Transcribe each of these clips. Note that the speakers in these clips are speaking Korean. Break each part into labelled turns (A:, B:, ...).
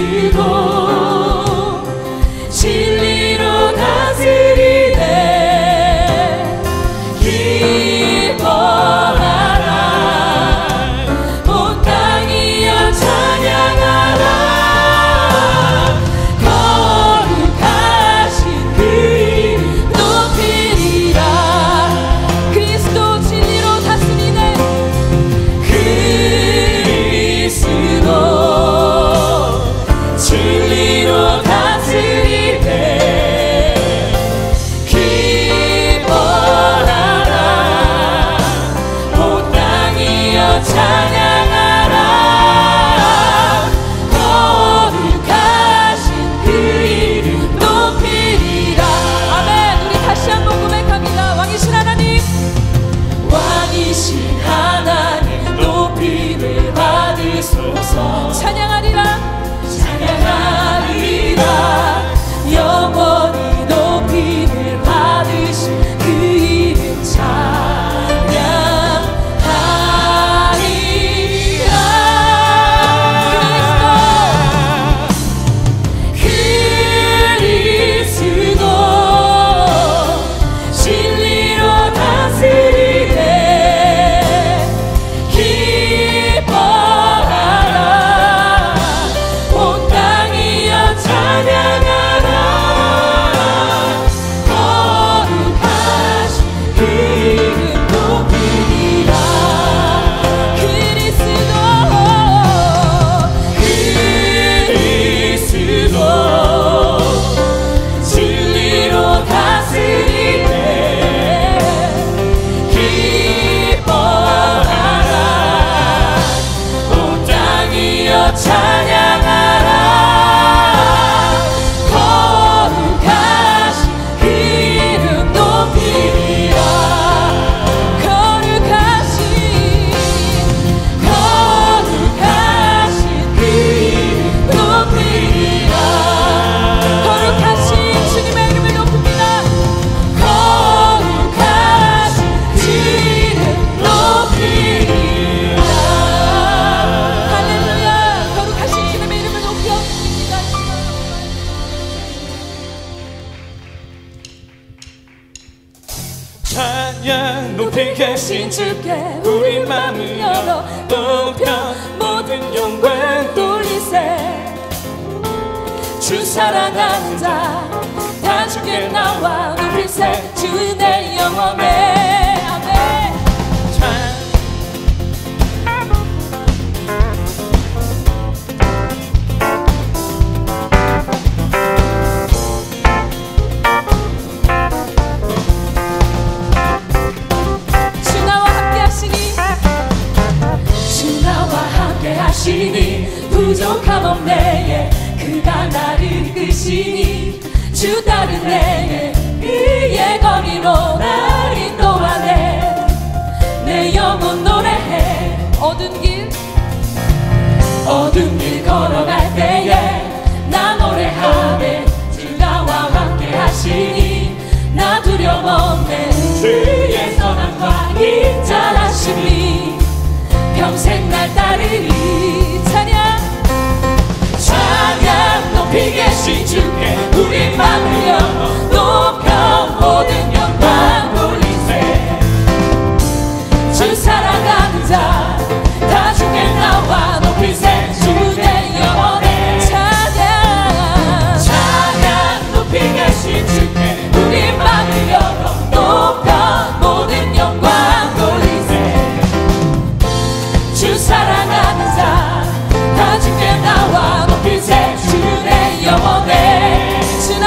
A: 그리스도 진리로 다스리네. 기뻐하라 온 땅이여 찬양하라. 거룩하신 그 이름 높이리라. 그리스도 진리로 다스리네. 그리스도 진리로 다스리네. 기뻐하라 온 땅이여 찬양하라. 거룩하신 그 이름 높이리라. 아멘. 우리 다시 한번 고백합니다. 왕이신 하나님, 왕이신 하나님 높임을 받으소서. 찬양하리라 찬양하리라. 영원히 높임을 받으신 그 이름 찬양하리라. 그리스도 진리로 다스리네. 기뻐하라 온 땅이여 찬양하라. 거룩하신 그 이름 높이리라. 그리스도 진리로 다스리네. 기뻐하라 온 땅이여 찬양하라. 거룩하신 그 이름 높이리라. 거룩하신 그 이름 높이리라. 거룩하신 주님의 이름을 높입니다. 거룩하신 그 이름 높이리라. 할렐루야. 거룩하신 주님의 이름을 높여 드립니다.
B: 찬양 높이 계신
A: 주께
B: 우리 맘을 열어 높여 모든 영광
A: 돌리세. 주 사랑하는 자 다 주께 나와 높이세. 주 내 영혼에. 아멘. 주 나와 함께 하시니 주 나와 함께 하시니 부족함 없네. 그가 나를 이끄시니 주 따른 내게 그의 거리로 날 인도하네. 내 영혼 노래해. 어두운 길 걸어갈 때에 나 노래하네. 주 나와 함께 하시니 나 두려움 없네. 주의 선함과 인자하심이 평생 날 따르리. 찬양 높이 계신 주께 우리 맘을 열어 높여 모든 영광 돌리세. 주 사랑하는 자 다 주께 나와 높이세. 주 내 영혼에. 찬양 높이 계신 주께 우리 맘을 열어 높여 모든 영광 돌리세. 주 사랑하는 자 다 주께 나와 높이세. 주 내 영혼에. 주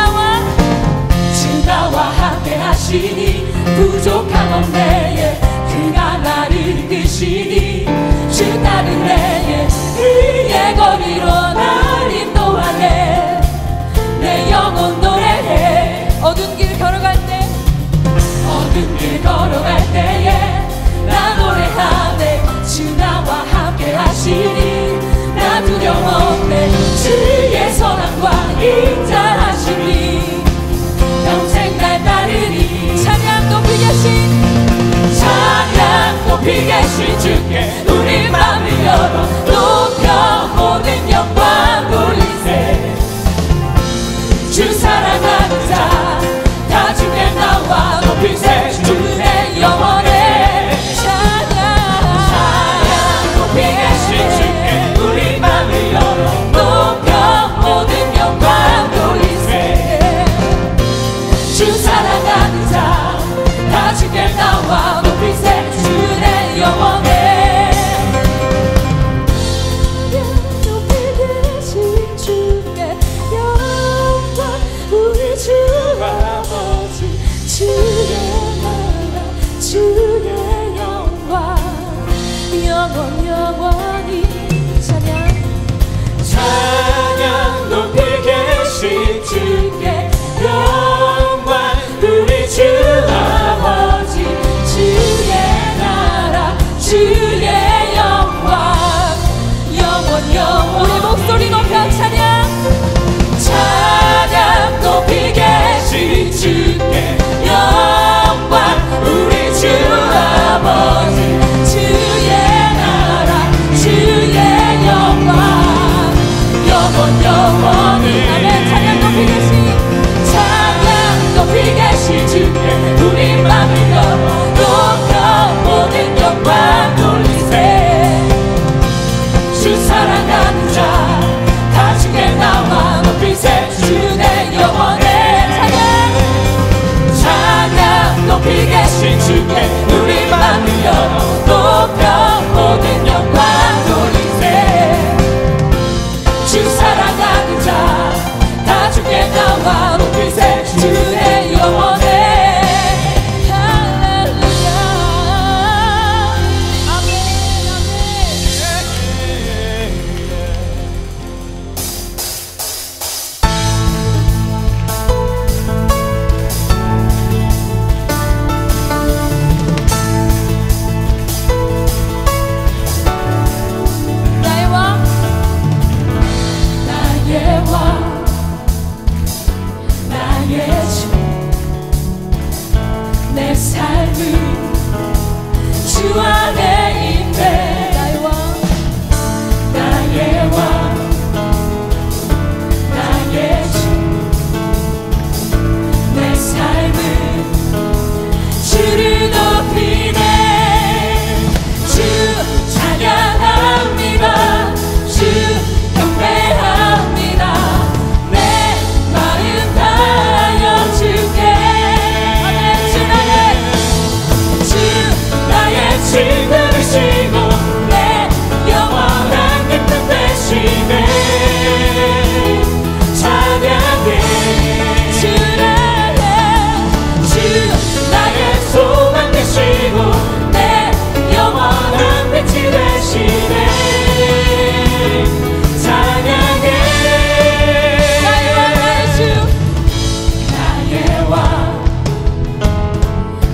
A: 나와 함께 하시니 부족함 없네. 그가 나를 이끄시니 주 따른 내게 그의 거리로 날 인도하네. 내 영혼 노래해. 어두운 길 걸어갈 때에 나 노래하네. 주 나와 함께 하시니 나 두려움 없네. 주의 선함과 인자하심이 평생 날 따르리. 찬양 높이 계신 주께 사랑하는 자 다 주께 나와 높이세 주의 영원의 찬양 높이 계신 주께 우리 맘을 열어 높여 모든 영광 돌리세 주 사랑하는 자 다 주께 나와 높이세 주의 영원의 내 삶은 주 안에 있네 나의 왕 나의 주 내 삶은 주를 높이네 주 찬양합니다 주 경배합니다 내 마음 다하여 주께 친구 되시고 내 영원한 기쁨 되시네 찬양해 주를 주 나의 소망 되시고 내 영원한 빛이 되시네 찬양해 나의 왕 나의 주 나의 왕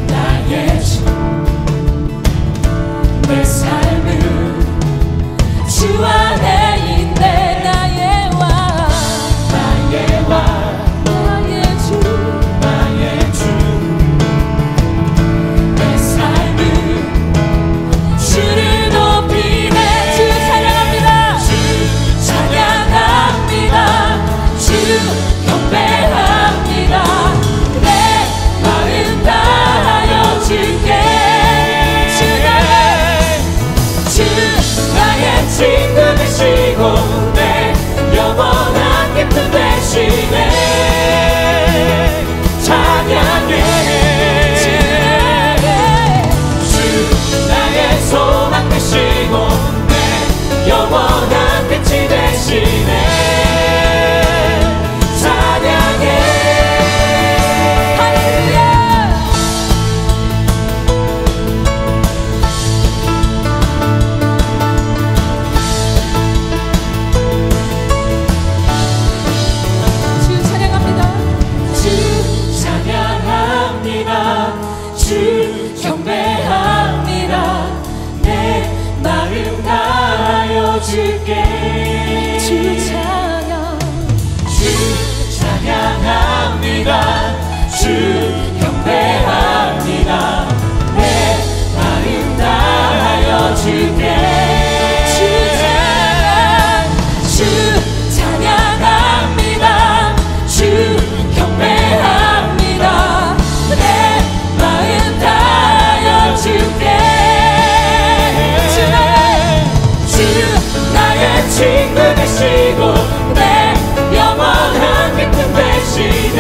A: 나의 주 내 삶은 주 안에 있네 나의 왕 나의 왕 나의 주 나의 주 내 삶은 주를 높이네 주 찬양합니다 주 찬양합니다 주 경배합니다 내 마음 다하여 주께 나의 친구 되시고 내 영원한 기쁨 되시네 찬양해 주 나의 소망 되시고 내 영원한 빛이 되시네 찬양해 할렐루야 주 경배합니다 내 마음 다하여 주께 주 찬양합니다 주 경배합니다 내 마음 다하여 주께 주 찬양합니다 주 경배합니다 내 마음 다하여 주께 주 나의 친구 되시고 내 영원한 기쁨 되시네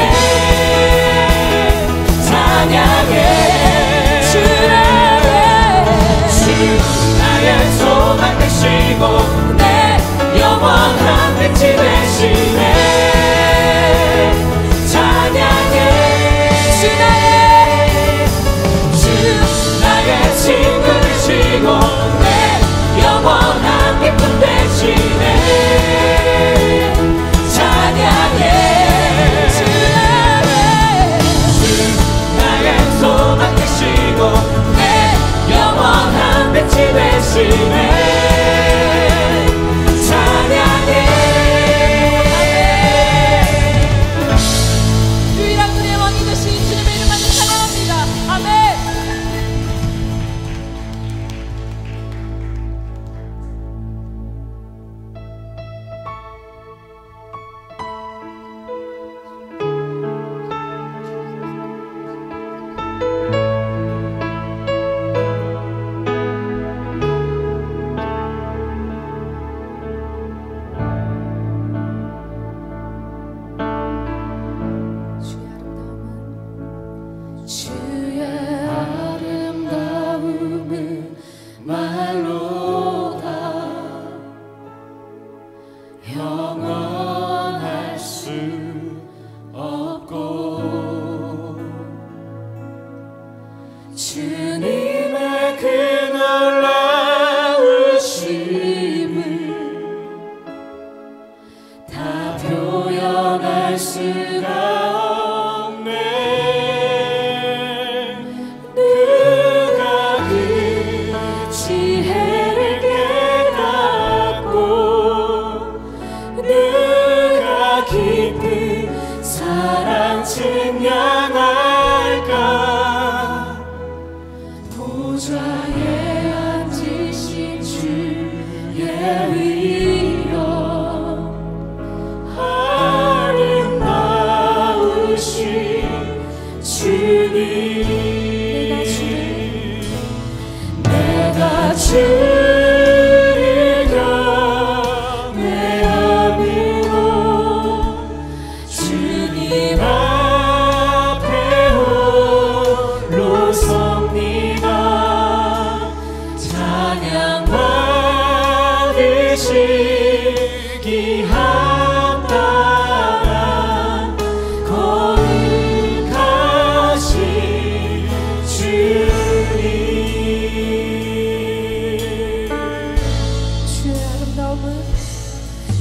A: 찬양해 주 나의 소망 되시고 내 영원한 빛이 되시네 찬양해 나의 친구 되시고 내 영원한 기쁨 되시네 찬양해 주 나의 소망 되시고 내 영원한 빛이 되시네 찬양해
B: 영원할 수 없고 주님의 그 놀라우심을 다 표현할 수가 없네. 누가 그 지혜를 깨닫고 누가 깊은 사랑 증명할까. 보좌에 앉으신 주의 위엄 아름다우신 주님. 내가 주를 경외함으로 주님 앞에 홀로 섭니다. 찬양 받으시기 합당한 거룩하신 주님.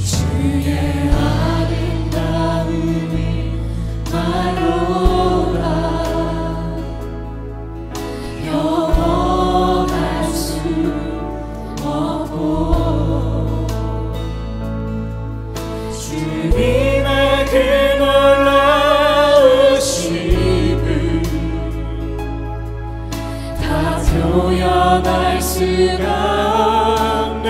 B: 주의 아름다움이 말로라. 영원할 수 없고 주님의 그 놀라우심을 다 표현할 수가 없네.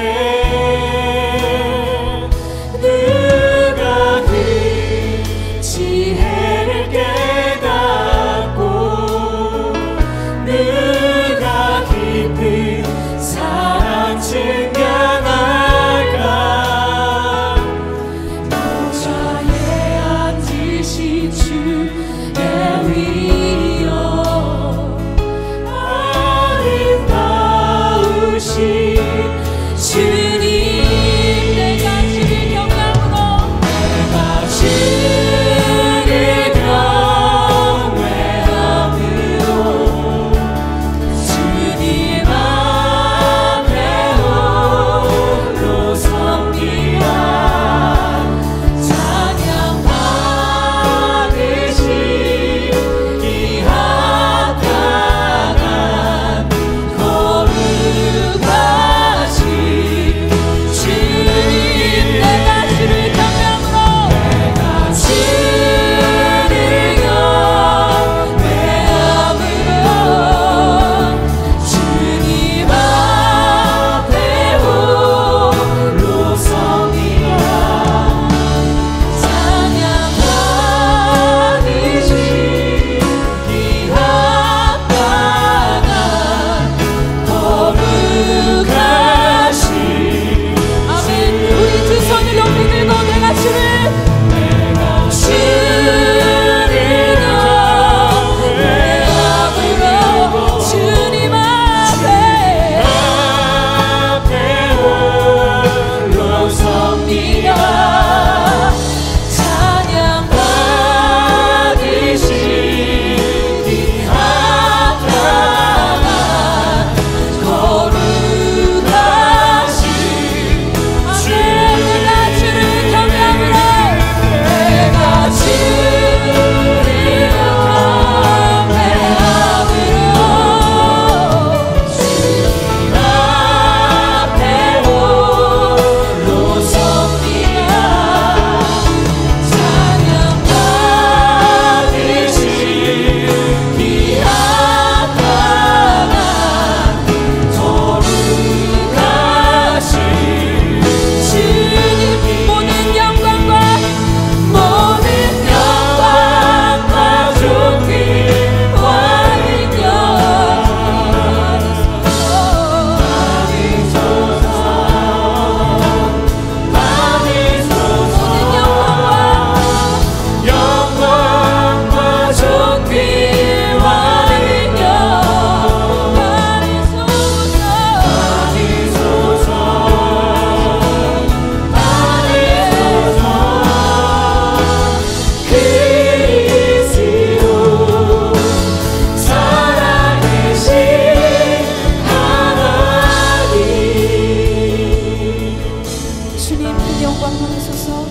C: 받으소서.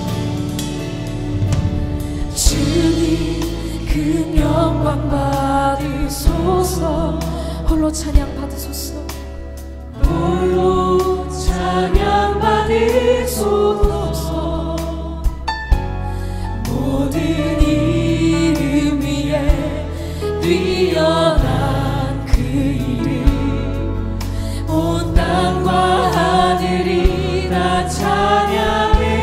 C: 주님 그 영광 받으소서. 홀로 찬양 받으소서. 홀로 찬양 받으소서. 모든 이름 위에 뛰어난 그 이름, 온 땅과 하늘이 다 찬양해.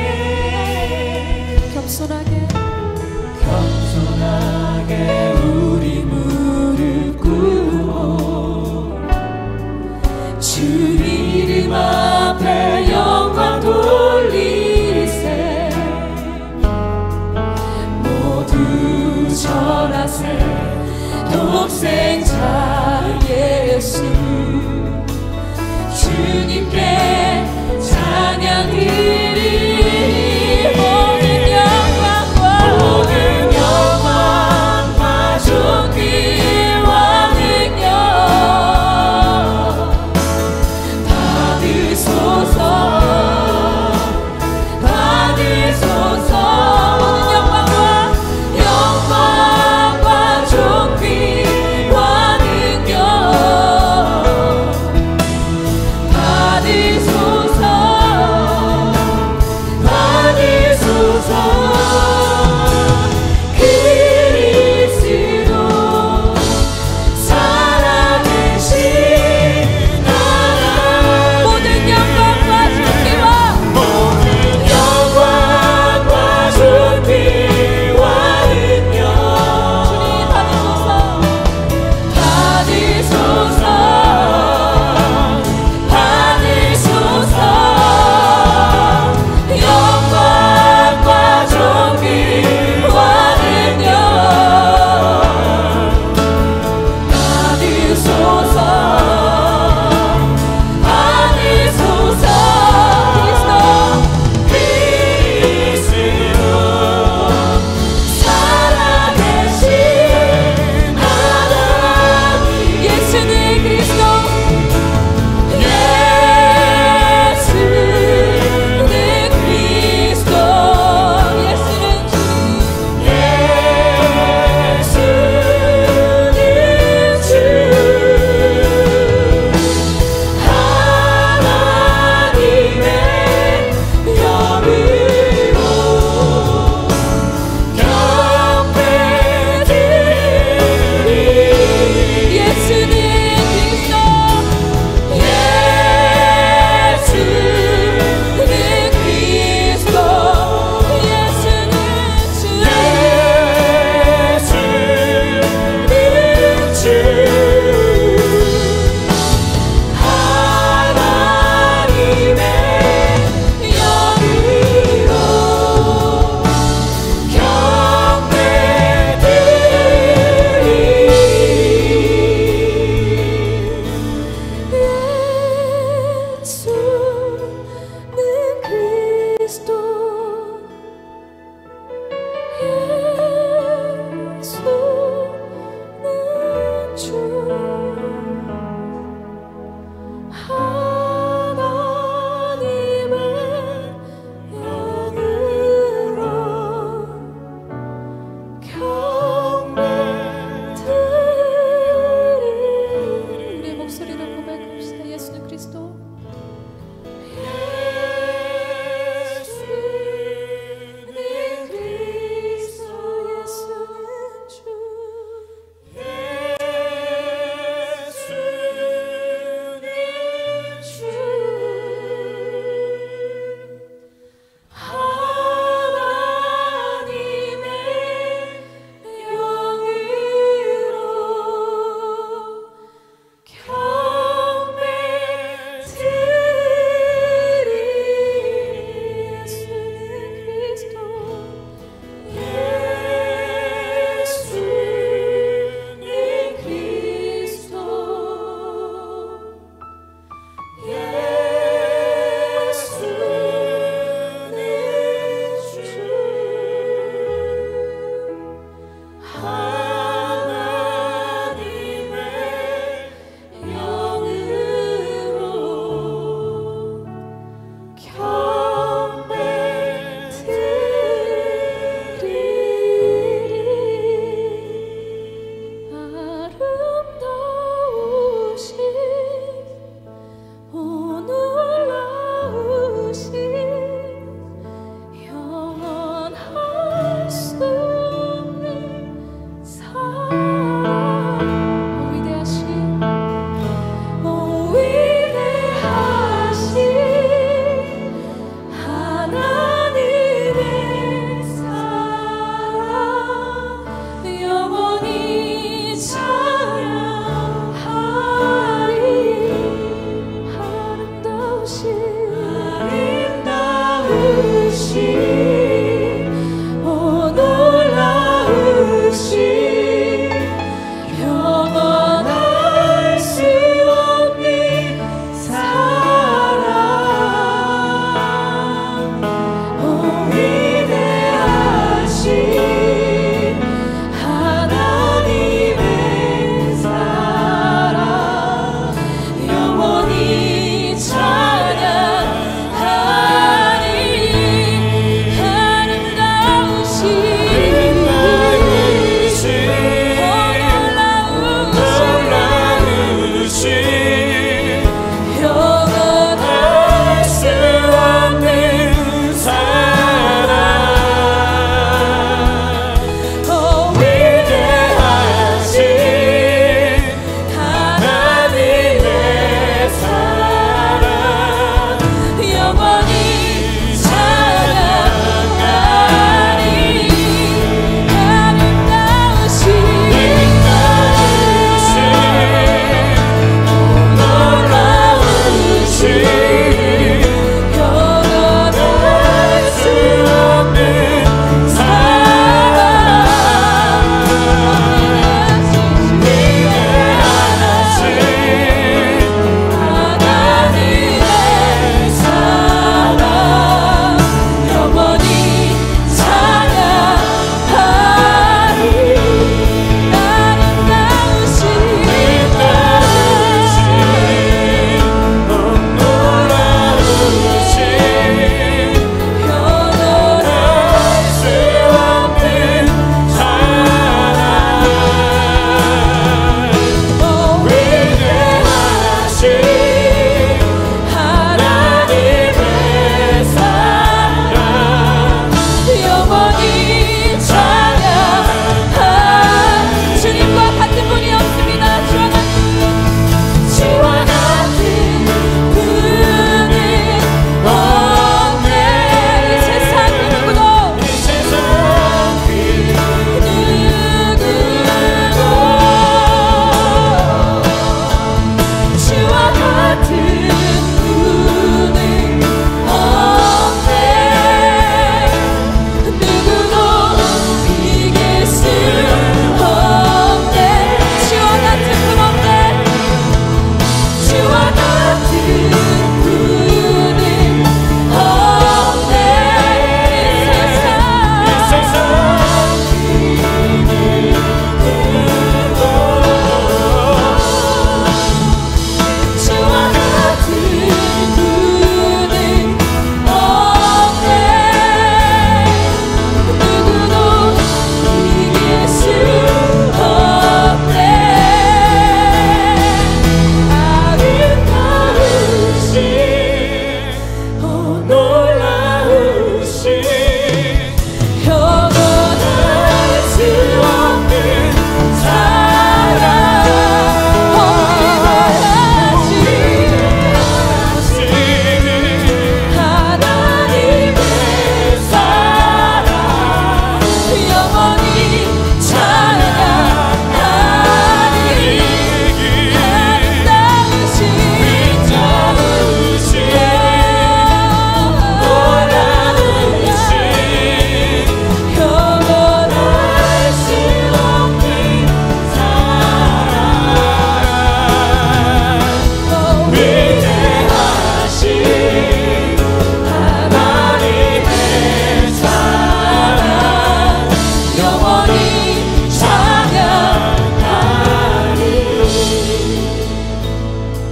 C: 겸손하게 우리 무릎 꿇고 주 이름 앞에 영광 돌리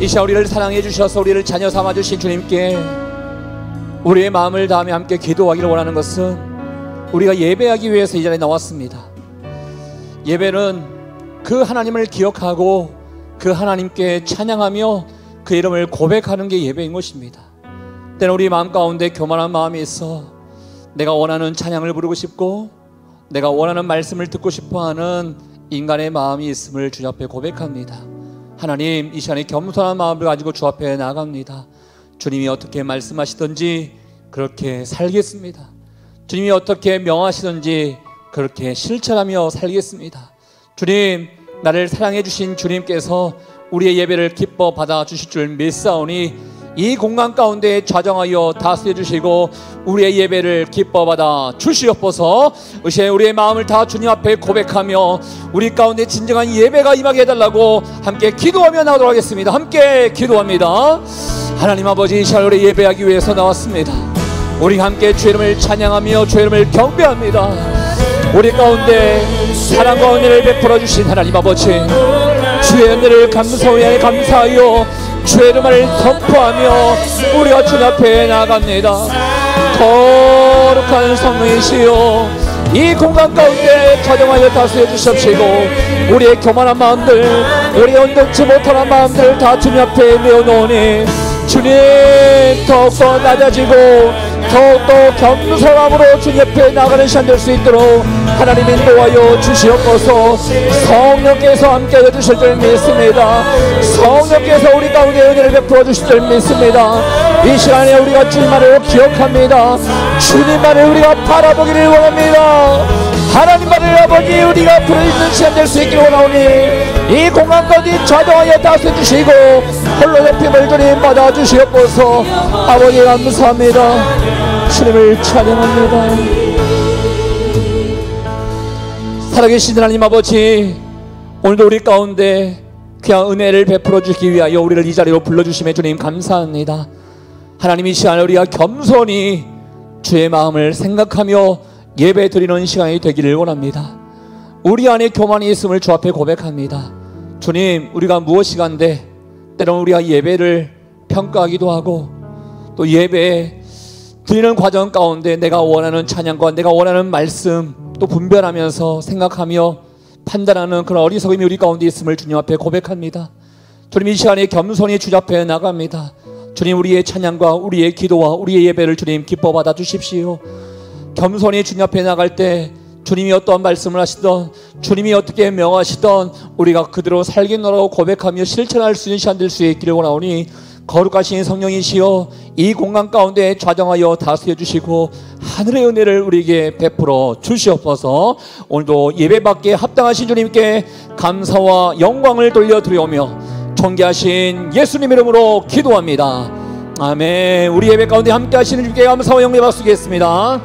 D: 이 시간 우리를 사랑해 주셔서 우리를 자녀 삼아 주신 주님께 우리의 마음을 다하며 함께 기도하기를 원하는 것은 우리가 예배하기 위해서 이 자리에 나왔습니다. 예배는 그 하나님을 기억하고 그 하나님께 찬양하며 그 이름을 고백하는 게 예배인 것입니다. 때는 우리 마음 가운데 교만한 마음이 있어 내가 원하는 찬양을 부르고 싶고 내가 원하는 말씀을 듣고 싶어하는 인간의 마음이 있음을 주 앞에 고백합니다. 하나님, 이 시간에 겸손한 마음을 가지고 주 앞에 나아갑니다. 주님이 어떻게 말씀하시든지 그렇게 살겠습니다. 주님이 어떻게 명하시든지 그렇게 실천하며 살겠습니다. 주님, 나를 사랑해 주신 주님께서 우리의 예배를 기뻐 받아 주실 줄 믿사오니 이 공간 가운데 좌정하여 다스려 주시고 우리의 예배를 기뻐 받아 주시옵소서. 이제 우리의 마음을 다 주님 앞에 고백하며 우리 가운데 진정한 예배가 임하게 해달라고 함께 기도하며 나오도록 하겠습니다. 함께 기도합니다. 하나님 아버지, 이 시간 우리 예배하기 위해서 나왔습니다. 우리 함께 주의 이름을 찬양하며 주의 이름을 경배합니다. 우리 가운데 사랑과 은혜를 베풀어 주신 하나님 아버지, 주의 은혜를 감사하여 주의 이름을 선포하며 우리가 주님 앞에 나아갑니다. 거룩한 성령이시여, 이 공간 가운데 가정하여 다스려 주십시고 우리의 교만한 마음들, 우리의 온전치 못한 마음들을 다 주님 앞에 내어놓으니 주님, 더욱더 낮아지고 더욱더 겸손함으로 주님 옆에 나가는 시간 될 수 있도록 하나님 인도하여 주시옵소서. 성령께서 함께해 주실 줄 믿습니다. 성령께서 우리 가운데 은혜를 베풀어 주실 줄 믿습니다. 이 시간에 우리가 주님만을 기억합니다. 주님만을 우리가 바라보기를 원합니다. 하나님만을 아버지 우리가 부르짖는 시간 될 수 있기를 원하오니 이 공간까지 좌정하여 다스려 주시고 홀로 높임을 주님 받아 주시옵소서. 아버지 감사합니다. 주님을 찬양합니다. 살아계신 하나님 아버지, 오늘도 우리 가운데 그냥 은혜를 베풀어 주기 위하여 우리를 이 자리로 불러주심에 주님 감사합니다. 하나님, 이 시간에 우리가 겸손히 주의 마음을 생각하며 예배 드리는 시간이 되기를 원합니다. 우리 안에 교만이 있음을 주 앞에 고백합니다. 주님, 우리가 무엇이간데 때로는 우리가 예배를 평가하기도 하고 또 예배 드리는 과정 가운데 내가 원하는 찬양과 내가 원하는 말씀 또 분별하면서 생각하며 판단하는 그런 어리석음이 우리 가운데 있음을 주님 앞에 고백합니다. 주님, 이 시간에 겸손히 주 앞에 나갑니다. 주님, 우리의 찬양과 우리의 기도와 우리의 예배를 주님 기뻐 받아 주십시오. 겸손히 주님 앞에 나갈 때 주님이 어떠한 말씀을 하시던 주님이 어떻게 명하시던 우리가 그대로 살겠노라고 고백하며 실천할 수 있는 시간 될 수 있기를 원하오니 거룩하신 성령이시여, 이 공간 가운데 좌정하여 다스려 주시고 하늘의 은혜를 우리에게 베풀어 주시옵소서. 오늘도 예배받기에 합당하신 주님께 감사와 영광을 돌려드리오며 존귀하신 예수님 이름으로 기도합니다. 아멘. 우리 예배 가운데 함께 하시는 주님께 감사와 영광을 받으시겠습니다.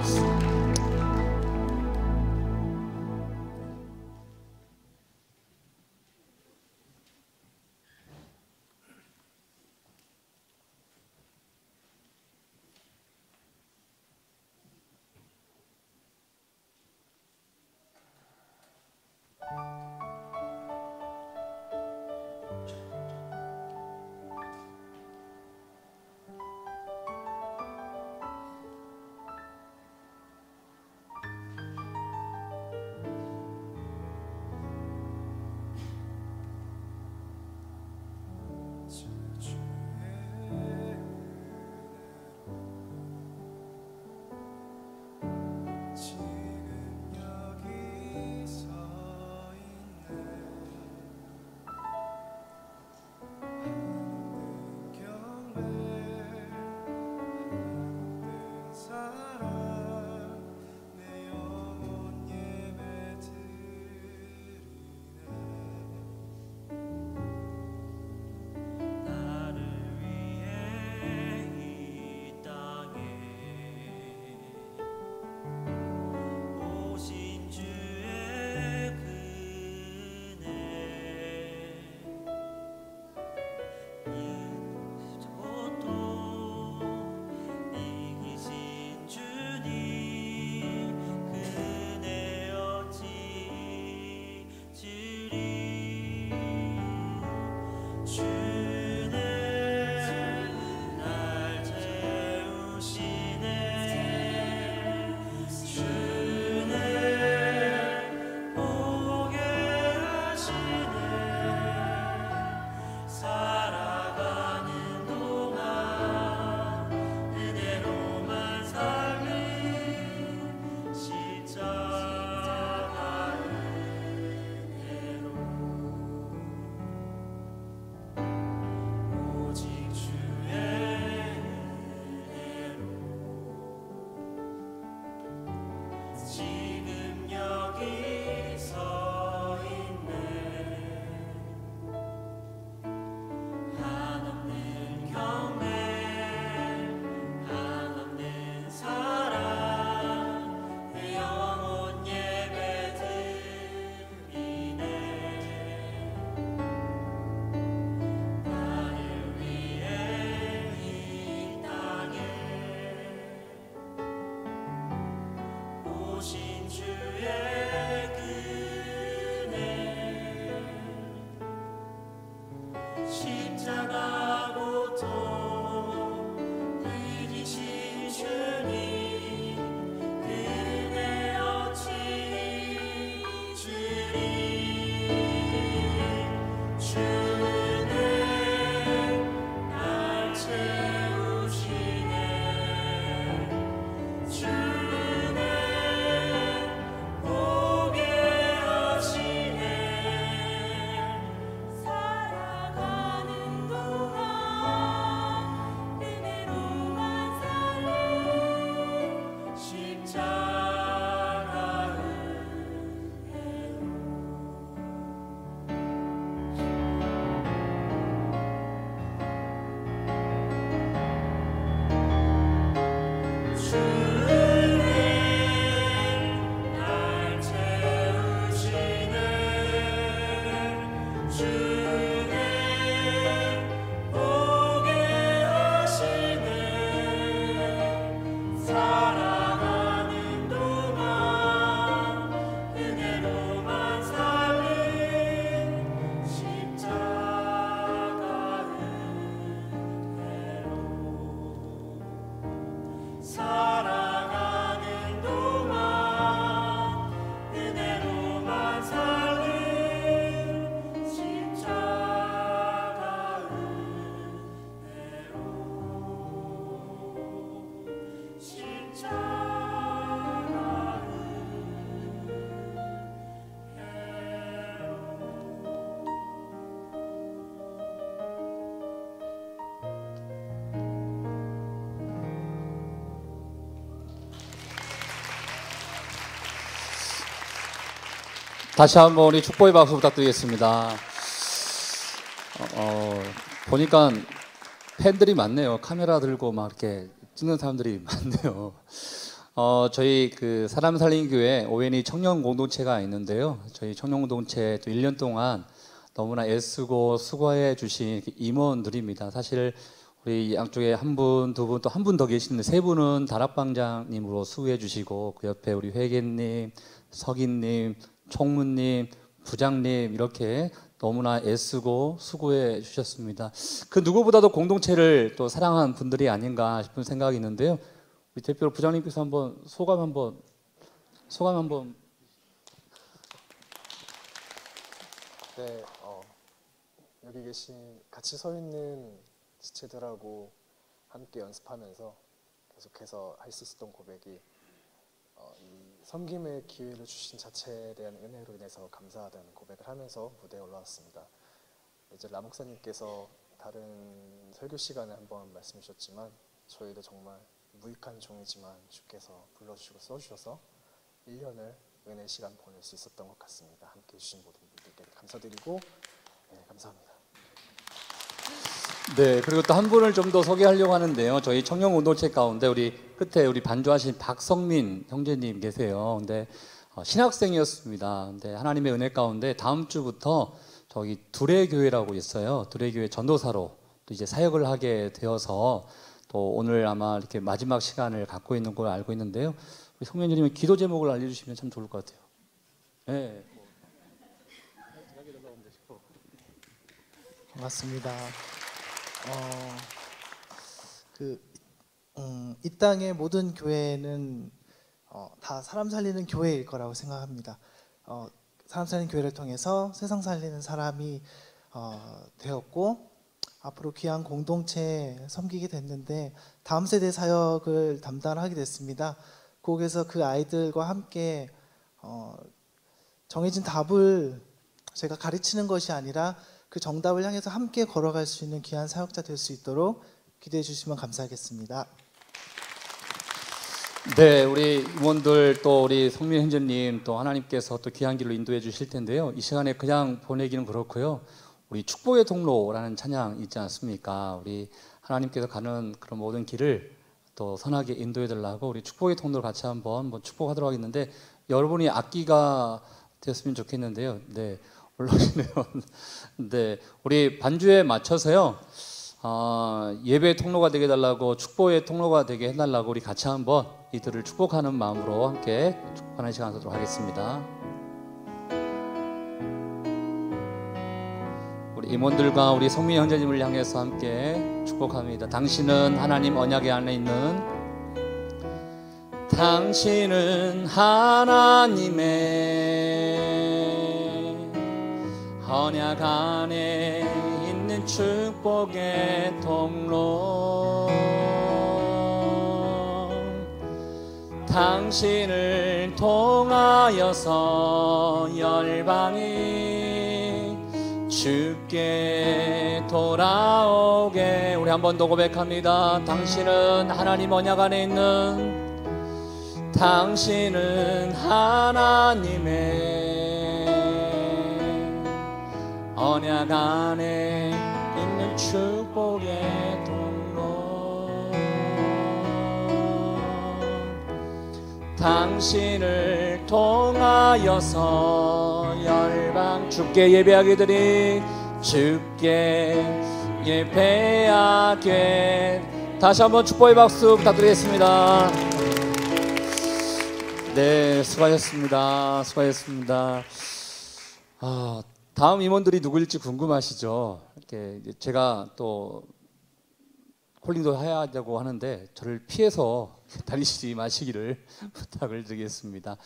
D: 다시 한번 우리 축복의 박수 부탁드리겠습니다. 보니까 팬들이 많네요. 카메라 들고 막 이렇게 찍는 사람들이 많네요. 저희 그 사람 살린 교회 ONE 청년 공동체가 있는데요. 저희 청년 공동체 또 1년 동안 너무나 애쓰고 수고해 주신 임원들입니다. 사실 우리 양쪽에 한 분, 두 분, 또 한 분 더 계시는데 세 분은 다락방장님으로 수고해 주시고 그 옆에 우리 회계님, 석인님, 총무님, 부장님 이렇게 너무나 애쓰고 수고해 주셨습니다. 그 누구보다도 공동체를 또 사랑한 분들이 아닌가 싶은 생각이 있는데요. 우리 대표로 부장님께서 한번 소감 한번.
E: 네, 여기 계신 같이 서 있는 지체들하고 함께 연습하면서 계속해서 할 수 있었던 고백이 이 섬김의 기회를 주신 자체에 대한 은혜로 인해서 감사하다는 고백을 하면서 무대에 올라왔습니다. 이제 라 목사님께서 다른 설교 시간에 한번 말씀해 주셨지만 저희도 정말 무익한 종이지만 주께서 불러주시고 써주셔서 1년을 은혜 시간 보낼 수 있었던 것 같습니다. 함께 해주신 모든 분들께 감사드리고 감사합니다.
D: 네, 그리고 또 한 분을 좀 더 소개하려고 하는데요. 저희 청년 공동체 가운데 우리 끝에 우리 반주하신 박성민 형제님 계세요. 근데 신학생이었습니다. 근데 하나님의 은혜 가운데 다음 주부터 저기 두레교회라고 있어요. 두레교회 전도사로 또 이제 사역을 하게 되어서 또 오늘 아마 이렇게 마지막 시간을 갖고 있는 걸 알고 있는데요. 우리 성민님이 기도 제목을 알려주시면 참 좋을 것 같아요. 네.
F: 반갑습니다. 이 땅의 모든 교회는 다 사람 살리는 교회일 거라고 생각합니다. 사람 살리는 교회를 통해서 세상 살리는 사람이 되었고 앞으로 귀한 공동체에 섬기게 됐는데 다음 세대 사역을 담당하게 됐습니다. 거기에서 그 아이들과 함께 정해진 답을 제가 가르치는 것이 아니라 그 정답을 향해서 함께 걸어갈 수 있는 귀한 사역자 될 수 있도록 기대해 주시면 감사하겠습니다.
D: 네, 우리 임원들 또 우리 성민 형제님 또 하나님께서 또 귀한 길로 인도해 주실 텐데요. 이 시간에 그냥 보내기는 그렇고요. 우리 축복의 통로라는 찬양 있지 않습니까? 우리 하나님께서 가는 그런 모든 길을 또 선하게 인도해 달라고 우리 축복의 통로를 같이 한번 축복하도록 하겠는데 여러분이 악기가 됐으면 좋겠는데요. 네. 올라오시네요. 네, 우리 반주에 맞춰서요. 예배 통로가 되게 해달라고 축복의 통로가 되게 해달라고 우리 같이 한번 이들을 축복하는 마음으로 함께 축복하는 시간 갖도록 하겠습니다. 우리 임원들과 우리 성민 형제님을 향해서 함께 축복합니다. 당신은 하나님 언약의 안에 있는 당신은 하나님의 언약 안에 있는 축복의 통로 당신을 통하여서 열방이 주께 돌아오게 우리 한 번 더 고백합니다. 당신은 하나님 언약 안에 있는 당신은 하나님의 언약 안에 있는 축복의 통로, 당신을 통하여서 열방 주께 예배하게 되니 주께 예배하게. 다시 한번 축복의 박수 부탁드리겠습니다. 네, 수고하셨습니다. 수고하셨습니다. 다음 임원들이 누구일지 궁금하시죠? 이렇게 제가 또 콜링도 해야 되고 하는데 저를 피해서 다니시지 마시기를 부탁을 드리겠습니다.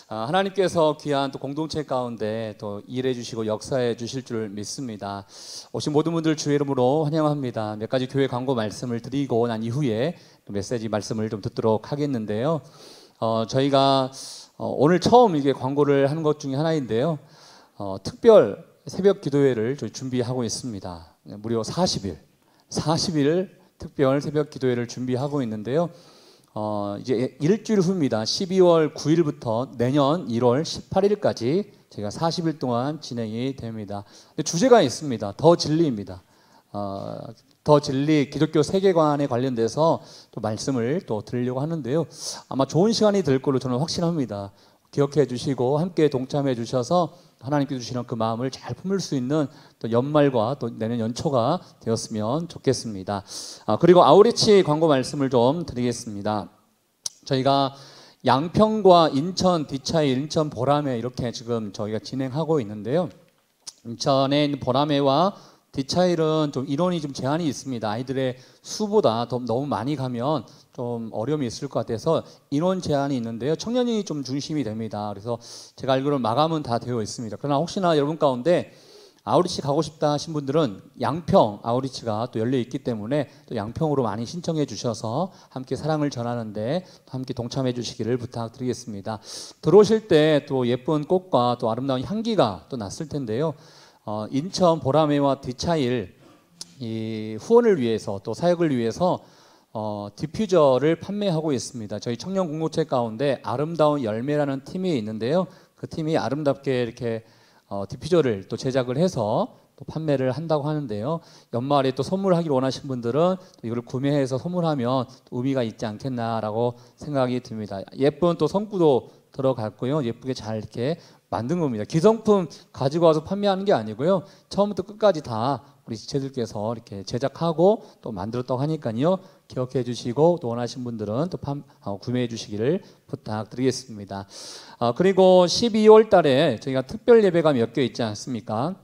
D: 하나님께서 귀한 또 공동체 가운데 또 일해 주시고 역사해 주실 줄 믿습니다. 오신 모든 분들 주의 이름으로 환영합니다. 몇 가지 교회 광고 말씀을 드리고 난 이후에 메시지 말씀을 좀 듣도록 하겠는데요. 저희가 오늘 처음 이게 광고를 하는 것 중에 하나인데요. 특별 새벽 기도회를 저희 준비하고 있습니다. 무려 40일 특별 새벽 기도회를 준비하고 있는데요. 이제 일주일 후입니다. 12월 9일부터 내년 1월 18일까지 제가 40일 동안 진행이 됩니다. 근데 주제가 있습니다. 더 진리입니다. 더 진리, 기독교 세계관에 관련돼서 또 말씀을 또 드리려고 하는데요. 아마 좋은 시간이 될 걸로 저는 확신합니다. 기억해 주시고 함께 동참해 주셔서 하나님께 주시는 그 마음을 잘 품을 수 있는 또 연말과 또 내년 연초가 되었으면 좋겠습니다. 그리고 아우리치 광고 말씀을 좀 드리겠습니다. 저희가 양평과 인천 디차일, 인천 보라매 이렇게 지금 저희가 진행하고 있는데요. 인천에 있는 보라매와 디차일은 좀 인원이 좀 제한이 있습니다. 아이들의 수보다 너무 많이 가면 좀 어려움이 있을 것 같아서 인원 제한이 있는데요. 청년이 좀 중심이 됩니다. 그래서 제가 알기로는 마감은 다 되어 있습니다. 그러나 혹시나 여러분 가운데 아우리치 가고 싶다 하신 분들은 양평 아우리치가 또 열려 있기 때문에 또 양평으로 많이 신청해 주셔서 함께 사랑을 전하는데 함께 동참해 주시기를 부탁드리겠습니다. 들어오실 때 또 예쁜 꽃과 또 아름다운 향기가 또 났을 텐데요. 인천 보라매와 디차일 이 후원을 위해서 또 사역을 위해서 디퓨저를 판매하고 있습니다. 저희 청년 공동체 가운데 아름다운 열매라는 팀이 있는데요. 그 팀이 아름답게 이렇게 디퓨저를 또 제작을 해서 또 판매를 한다고 하는데요. 연말에 또 선물하기를 원하시는 분들은 또 이걸 구매해서 선물하면 또 의미가 있지 않겠나라고 생각이 듭니다. 예쁜 또 성구도 들어갔고요. 예쁘게 잘 이렇게 만든 겁니다. 기성품 가지고 와서 판매하는 게 아니고요. 처음부터 끝까지 다 우리 지체들께서 이렇게 제작하고 또 만들었다고 하니까요. 기억해 주시고 또 원하시는 분들은 또 구매해 주시기를 부탁드리겠습니다. 그리고 12월 달에 저희가 특별 예배가 몇 개 있지 않습니까?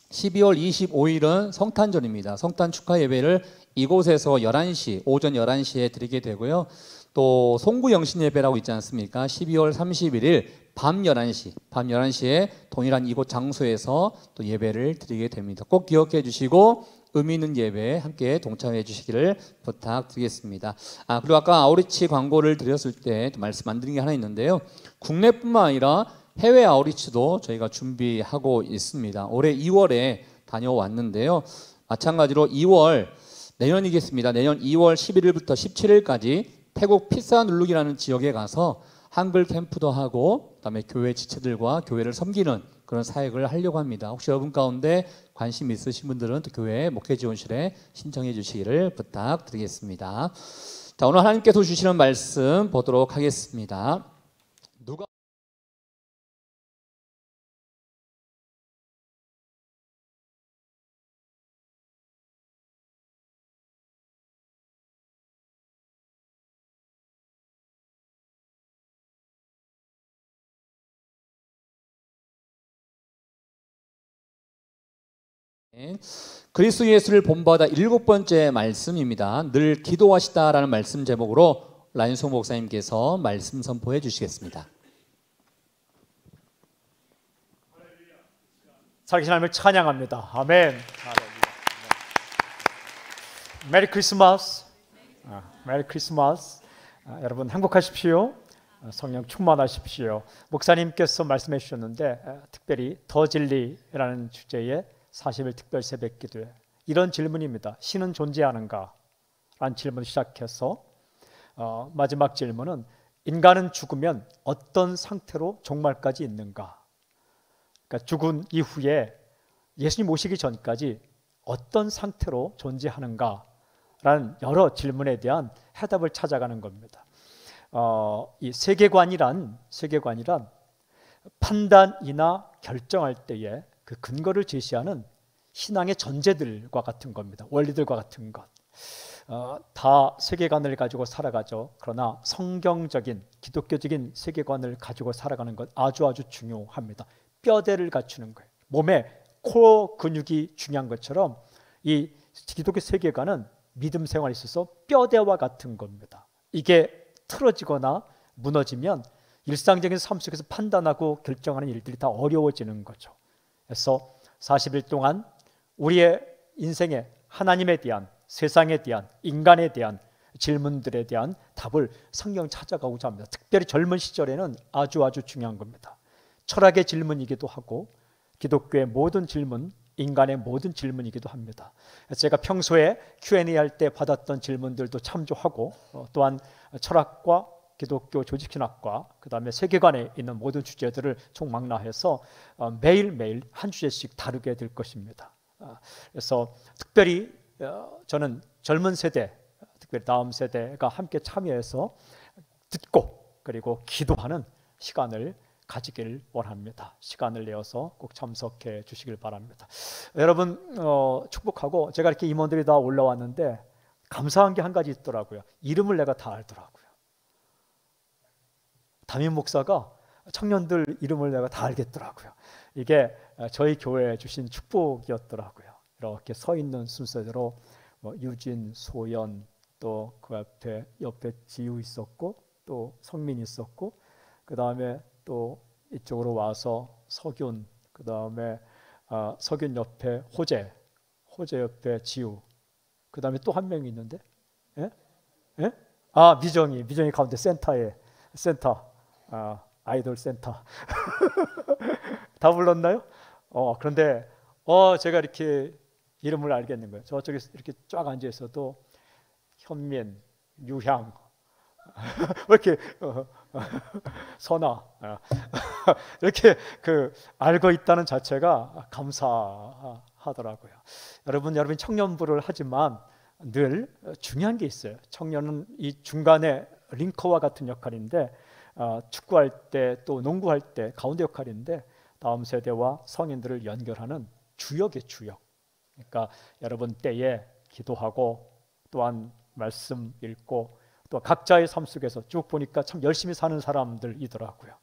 D: 12월 25일은 성탄절입니다. 성탄 축하 예배를 이곳에서 11시, 오전 11시에 드리게 되고요. 또 송구 영신 예배라고 있지 않습니까? 12월 31일 밤 11시에 동일한 이곳 장소에서 또 예배를 드리게 됩니다. 꼭 기억해 주시고 의미 있는 예배에 함께 동참해 주시기를 부탁드리겠습니다. 그리고 아까 아우리치 광고를 드렸을 때 말씀 안 드린 게 하나 있는데요. 국내뿐만 아니라 해외 아우리치도 저희가 준비하고 있습니다. 올해 2월에 다녀왔는데요. 마찬가지로 2월 내년이겠습니다. 내년 2월 11일부터 17일까지 태국 피사눌룩이라는 지역에 가서 한글 캠프도 하고 그다음에 교회 지체들과 교회를 섬기는 그런 사역을 하려고 합니다. 혹시 여러분 가운데 관심 있으신 분들은 또 교회 목회지원실에 신청해 주시기를 부탁드리겠습니다. 자, 오늘 하나님께서 주시는 말씀 보도록 하겠습니다. 누가 그리스도 예수를 본받아 7번째 말씀입니다. 늘 기도하시다라는 말씀 제목으로 라인송 목사님께서 말씀 선포해 주시겠습니다.
G: 살아계신 하나님을 찬양합니다. 아멘. 메리 크리스마스. 메리 크리스마스. 여러분 행복하십시오. 성령 충만하십시오. 목사님께서 말씀해 주셨는데 특별히 더 진리라는 주제의 40일 특별 새벽 기도회 이런 질문입니다. 신은 존재하는가? 라는 질문을 시작해서 마지막 질문은 인간은 죽으면 어떤 상태로 종말까지 있는가? 그러니까 죽은 이후에 예수님 오시기 전까지 어떤 상태로 존재하는가라는 여러 질문에 대한 해답을 찾아가는 겁니다. 이 세계관이란 판단이나 결정할 때에 그 근거를 제시하는 신앙의 전제들과 같은 겁니다. 원리들과 같은 것. 다 세계관을 가지고 살아가죠. 그러나 성경적인 기독교적인 세계관을 가지고 살아가는 것 아주 중요합니다. 뼈대를 갖추는 거예요. 몸에 코어 근육이 중요한 것처럼 이 기독교 세계관은 믿음 생활에 있어서 뼈대와 같은 겁니다. 이게 틀어지거나 무너지면 일상적인 삶 속에서 판단하고 결정하는 일들이 다 어려워지는 거죠. 그래서 40일 동안 우리의 인생에 하나님에 대한, 세상에 대한, 인간에 대한 질문들에 대한 답을 성경 찾아가고자 합니다. 특별히 젊은 시절에는 아주 중요한 겁니다. 철학의 질문이기도 하고 기독교의 모든 질문, 인간의 모든 질문이기도 합니다. 제가 평소에 Q&A 할 때 받았던 질문들도 참조하고 또한 철학과 기독교 조직신학과 그 다음에 세계관에 있는 모든 주제들을 총망라해서 매일매일 한 주제씩 다루게 될 것입니다. 그래서 특별히 저는 젊은 세대, 특별히 다음 세대가 함께 참여해서 듣고 그리고 기도하는 시간을 가지길 원합니다. 시간을 내어서 꼭 참석해 주시길 바랍니다. 여러분 축복하고 제가 이렇게 임원들이 다 올라왔는데 감사한 게 한 가지 있더라고요. 이름을 내가 다 알더라고요. 담임 목사가 청년들 이름을 내가 다 알겠더라고요. 이게 저희 교회에 주신 축복이었더라고요. 이렇게 서 있는 순서대로 유진, 소연, 또 그 옆에 지우 있었고 또 성민 있었고 그 다음에 또 이쪽으로 와서 석윤, 그 다음에 석윤 옆에 호재 옆에 지우, 그 다음에 또 한 명이 있는데, 예? 미정이 가운데 센터, 아이돌 센터. 다 불렀나요? 그런데 제가 이렇게 이름을 알겠는 거예요. 저쪽에 이렇게 쫙 앉아 있어도 현민, 유향, 왜 이렇게 선아 이렇게 알고 있다는 자체가 감사하더라고요. 여러분 청년부를 하지만 늘 중요한 게 있어요. 청년은 이 중간에 링커와 같은 역할인데 축구할 때 또 농구할 때 가운데 역할인데 다음 세대와 성인들을 연결하는 주역의 주역. 그러니까 여러분 때에 기도하고 또한 말씀 읽고 또 각자의 삶 속에서 쭉 보니까 참 열심히 사는 사람들이더라고요.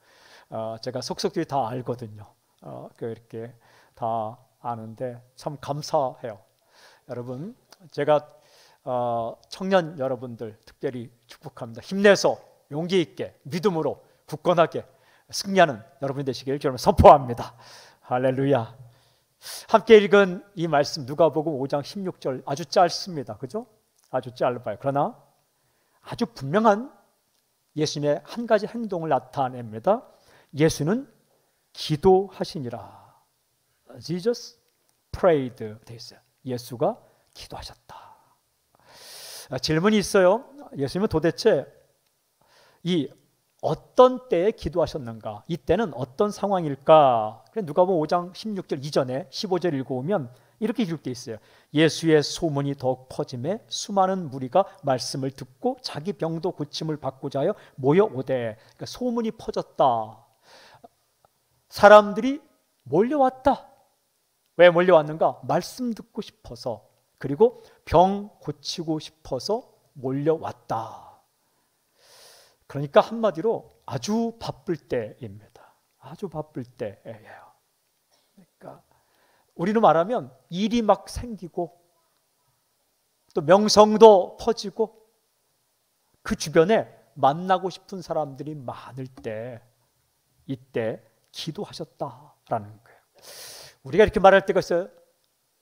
G: 제가 속속들이 다 알거든요. 이렇게 다 아는데 참 감사해요. 여러분, 제가 청년 여러분들 특별히 축복합니다. 힘내서 용기 있게 믿음으로 굳건하게 승리하는 여러분이 되시길 저는 선포합니다. 할렐루야. 함께 읽은 이 말씀 누가복음 5장 16절 아주 짧습니다. 그죠? 아주 짧아요. 그러나 아주 분명한 예수님의 한 가지 행동을 나타냅니다. 예수는 기도하시니라. Jesus prayed. 돼 있어요. 예수가 기도하셨다. 질문이 있어요. 예수님은 도대체 이 어떤 때에 기도하셨는가? 이때는 어떤 상황일까? 누가복음 5장 16절 이전에 15절 읽어오면 이렇게 기록되어 있어요. 예수의 소문이 더욱 퍼짐에 수많은 무리가 말씀을 듣고 자기 병도 고침을 받고자 하여 모여오되. 그러니까 소문이 퍼졌다. 사람들이 몰려왔다. 왜 몰려왔는가? 말씀 듣고 싶어서, 그리고 병 고치고 싶어서 몰려왔다. 그러니까 한마디로 아주 바쁠 때입니다. 아주 바쁠 때예요. 그러니까 우리로 말하면 일이 막 생기고 또 명성도 퍼지고 그 주변에 만나고 싶은 사람들이 많을 때, 이때 기도하셨다라는 거예요. 우리가 이렇게 말할 때가 있어요.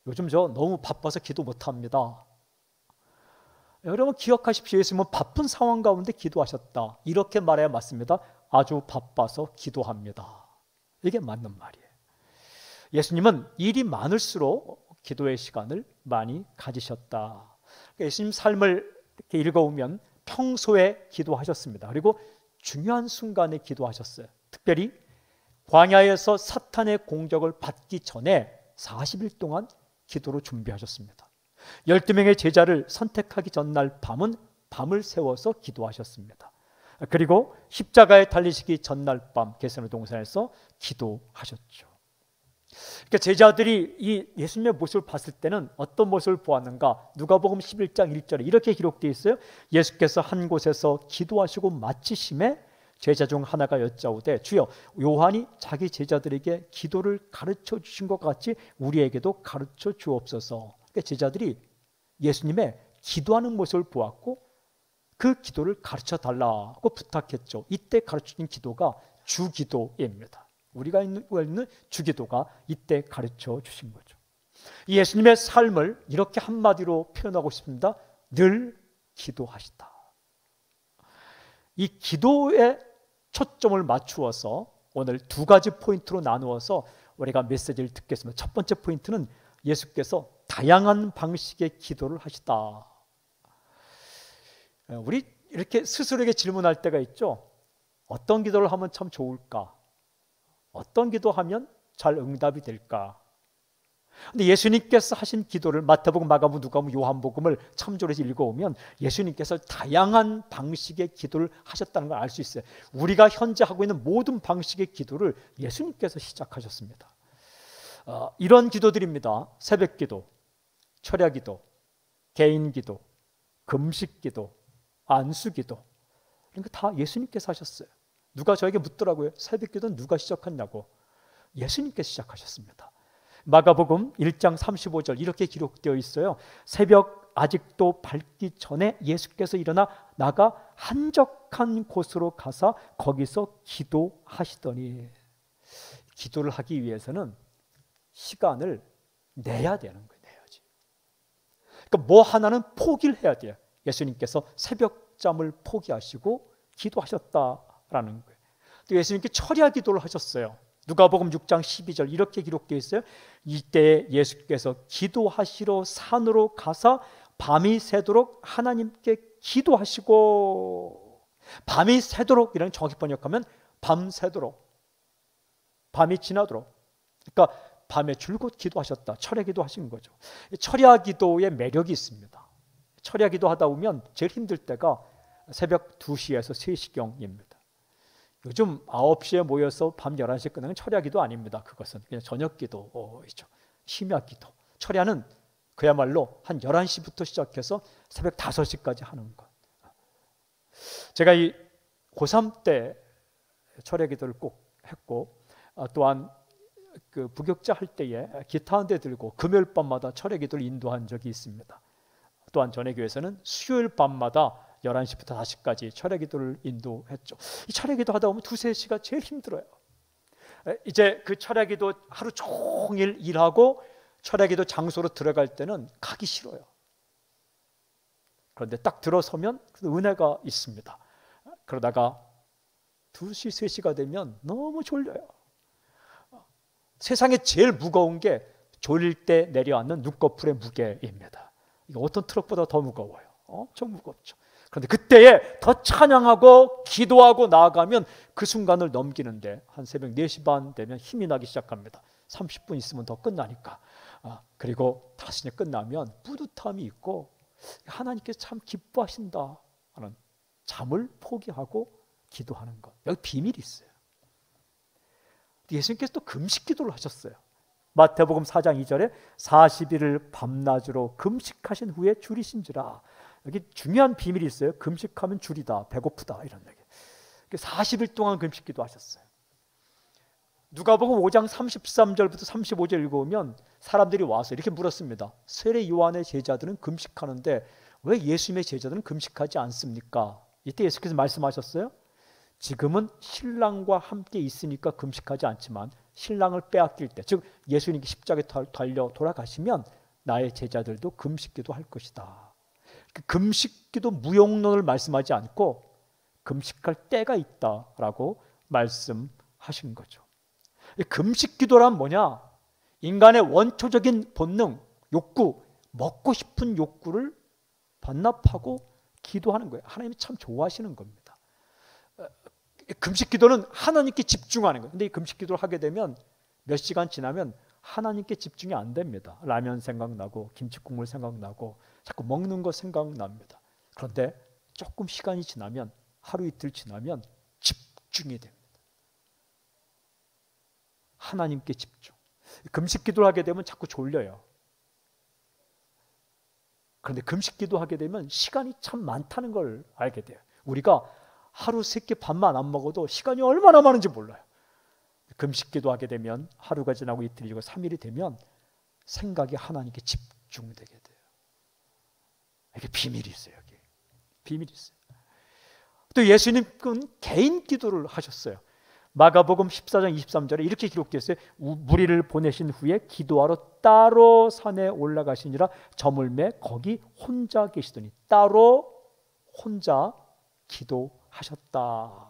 G: 요즘 저 너무 바빠서 기도 못합니다. 여러분 기억하십시오. 예수님은 바쁜 상황 가운데 기도하셨다. 이렇게 말해야 맞습니다. 아주 바빠서 기도합니다. 이게 맞는 말이에요. 예수님은 일이 많을수록 기도의 시간을 많이 가지셨다. 예수님 삶을 이렇게 읽어오면 평소에 기도하셨습니다. 그리고 중요한 순간에 기도하셨어요. 특별히 광야에서 사탄의 공격을 받기 전에 40일 동안 기도로 준비하셨습니다. 12명의 제자를 선택하기 전날 밤을 새워서 기도하셨습니다. 그리고 십자가에 달리시기 전날 밤 겟세마네 동산에서 기도하셨죠. 그러니까 제자들이 이 예수님의 모습을 봤을 때는 어떤 모습을 보았는가? 누가복음 11장 1절에 이렇게 기록되어 있어요. 예수께서 한 곳에서 기도하시고 마치심에 제자 중 하나가 여짜오되 주여 요한이 자기 제자들에게 기도를 가르쳐 주신 것 같이 우리에게도 가르쳐 주옵소서. 그러니까 제자들이 예수님의 기도하는 모습을 보았고 그 기도를 가르쳐 달라고 부탁했죠. 이때 가르쳐준 기도가 주기도입니다. 우리가 있는 주기도가 이때 가르쳐 주신 거죠. 예수님의 삶을 이렇게 한마디로 표현하고 싶습니다. 늘 기도하시다. 이 기도에 초점을 맞추어서 오늘 두 가지 포인트로 나누어서 우리가 메시지를 듣겠습니다. 첫 번째 포인트는 예수께서 다양한 방식의 기도를 하시다. 우리 이렇게 스스로에게 질문할 때가 있죠. 어떤 기도를 하면 참 좋을까? 어떤 기도하면 잘 응답이 될까? 근데 예수님께서 하신 기도를 마태복음, 마가복음, 누가복음, 요한복음을 참조로 해서 읽어오면 예수님께서 다양한 방식의 기도를 하셨다는 걸 알 수 있어요. 우리가 현재 하고 있는 모든 방식의 기도를 예수님께서 시작하셨습니다. 이런 기도들입니다. 새벽기도, 철야기도, 개인기도, 금식기도, 안수기도, 이런 거 다 예수님께서 하셨어요. 누가 저에게 묻더라고요. 새벽기도는 누가 시작했냐고. 예수님께서 시작하셨습니다. 마가복음 1장 35절 이렇게 기록되어 있어요. 새벽 아직도 밝기 전에 예수께서 일어나 나가 한적한 곳으로 가사 거기서 기도하시더니, 기도를 하기 위해서는 시간을 내야 되는 거예요. 내야지. 그러니까 뭐 하나는 포기를 해야 돼요. 예수님께서 새벽잠을 포기하시고 기도하셨다라는 거예요. 또 예수님께 철야 기도를 하셨어요. 누가복음 6장 12절 이렇게 기록되어 있어요. 이때 예수께서 기도하시러 산으로 가사 밤이 새도록 하나님께 기도하시고, 밤이 새도록 이런 정확히 번역하면 밤새도록, 밤이 지나도록, 그러니까 밤에 줄곧 기도하셨다. 철야 기도하신 거죠. 철야 기도의 매력이 있습니다. 철야 기도하다 보면 제일 힘들 때가 새벽 2시에서 3시경입니다. 요즘 9시에 모여서 밤 11시에 끝나는 철야 기도 아닙니다. 그것은 그냥 저녁 기도이죠. 심야 기도. 철야는 그야말로 한 11시부터 시작해서 새벽 5시까지 하는 것. 제가 이 고3 때 철야 기도를 꼭 했고, 또한 그 부격자 할 때에 기타 한 대 들고 금요일 밤마다 철야 기도를 인도한 적이 있습니다. 또한 전에 교회에서는 수요일 밤마다 11시부터 5시까지 철야 기도를 인도했죠. 이 철야 기도 하다 보면 2-3시가 제일 힘들어요. 이제 그 철야 기도 하루 종일 일하고 철야 기도 장소로 들어갈 때는 가기 싫어요. 그런데 딱 들어서면 은혜가 있습니다. 그러다가 2시, 3시가 되면 너무 졸려요. 세상에 제일 무거운 게 졸릴 때 내려앉는 눈꺼풀의 무게입니다. 이거 어떤 트럭보다 더 무거워요. 엄청 무겁죠. 그런데 그때에 더 찬양하고 기도하고 나아가면 그 순간을 넘기는데 한 새벽 4시 반 되면 힘이 나기 시작합니다. 30분 있으면 더 끝나니까. 그리고 다시 끝나면 뿌듯함이 있고 하나님께서 참 기뻐하신다 하는, 잠을 포기하고 기도하는 것. 여기 비밀이 있어요. 예수님께서 또 금식 기도를 하셨어요. 마태복음 4장 2절에 40일을 밤낮으로 금식하신 후에 줄이신지라. 여기 중요한 비밀이 있어요. 금식하면 줄이다, 배고프다 이런 얘기. 40일 동안 금식 기도하셨어요. 누가복음 5장 33절부터 35절 읽어보면 사람들이 와서 이렇게 물었습니다. 세례 요한의 제자들은 금식하는데 왜 예수님의 제자들은 금식하지 않습니까? 이때 예수께서 말씀하셨어요. 지금은 신랑과 함께 있으니까 금식하지 않지만 신랑을 빼앗길 때, 즉 예수님께 십자가에 달려 돌아가시면 나의 제자들도 금식기도 할 것이다. 그 금식기도 무용론을 말씀하지 않고 금식할 때가 있다라고 말씀하신 거죠. 금식기도란 뭐냐? 인간의 원초적인 본능, 욕구, 먹고 싶은 욕구를 반납하고 기도하는 거예요. 하나님이 참 좋아하시는 겁니다. 금식 기도는 하나님께 집중하는 거예요. 근데 이 금식 기도를 하게 되면 몇 시간 지나면 하나님께 집중이 안 됩니다. 라면 생각나고 김치국물 생각나고 자꾸 먹는 거 생각납니다. 그런데 조금 시간이 지나면, 하루 이틀 지나면 집중이 됩니다. 하나님께 집중. 금식 기도를 하게 되면 자꾸 졸려요. 그런데 금식 기도하게 되면 시간이 참 많다는 걸 알게 돼요. 우리가 하루 3끼 밥만 안 먹어도 시간이 얼마나 많은지 몰라요. 금식 기도하게 되면 하루가 지나고 이틀이고 3일이 되면 생각이 하나님께 집중되게 돼요. 이게 비밀이 있어요. 여기. 비밀이 있어요. 또 예수님은 개인 기도를 하셨어요. 마가복음 14장 23절에 이렇게 기록되어 있어요. 무리를 보내신 후에 기도하러 따로 산에 올라가시니라. 저물매 거기 혼자 계시더니 따로 혼자 기도하셨다.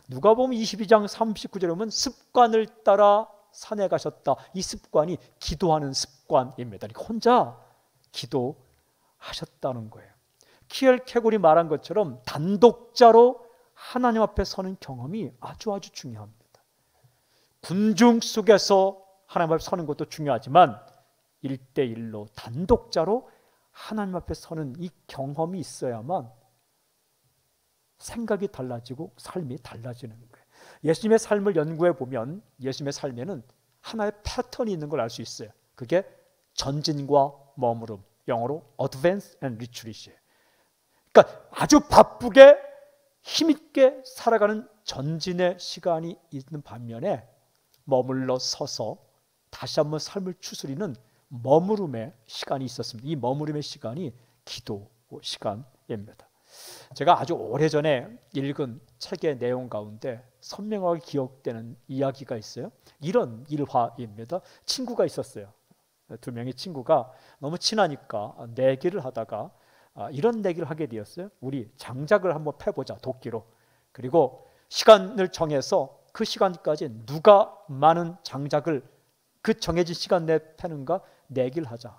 G: 누가복음 22장 39절에 보면 습관을 따라 산에 가셨다. 이 습관이 기도하는 습관입니다. 그러니까 혼자 기도하셨다는 거예요. 키엘 케굴이 말한 것처럼 단독자로 하나님 앞에 서는 경험이 아주 중요합니다. 군중 속에서 하나님 앞에 서는 것도 중요하지만 1대1로 단독자로 하나님 앞에 서는 이 경험이 있어야만 생각이 달라지고 삶이 달라지는 거예요. 예수님의 삶을 연구해 보면 예수님의 삶에는 하나의 패턴이 있는 걸 알 수 있어요. 그게 전진과 머무름, 영어로 advance and retreat이에요. 그러니까 아주 바쁘게 힘있게 살아가는 전진의 시간이 있는 반면에 머물러 서서 다시 한번 삶을 추스리는 머무름의 시간이 있었습니다. 이 머무름의 시간이 기도 시간입니다. 제가 아주 오래전에 읽은 책의 내용 가운데 선명하게 기억되는 이야기가 있어요. 이런 일화입니다. 친구가 있었어요. 2명의 친구가 너무 친하니까 내기를 하다가 이런 내기를 하게 되었어요. 우리 장작을 한번 패보자, 도끼로. 그리고 시간을 정해서 그 시간까지 누가 많은 장작을 그 정해진 시간 내에 패는가 내기를 하자.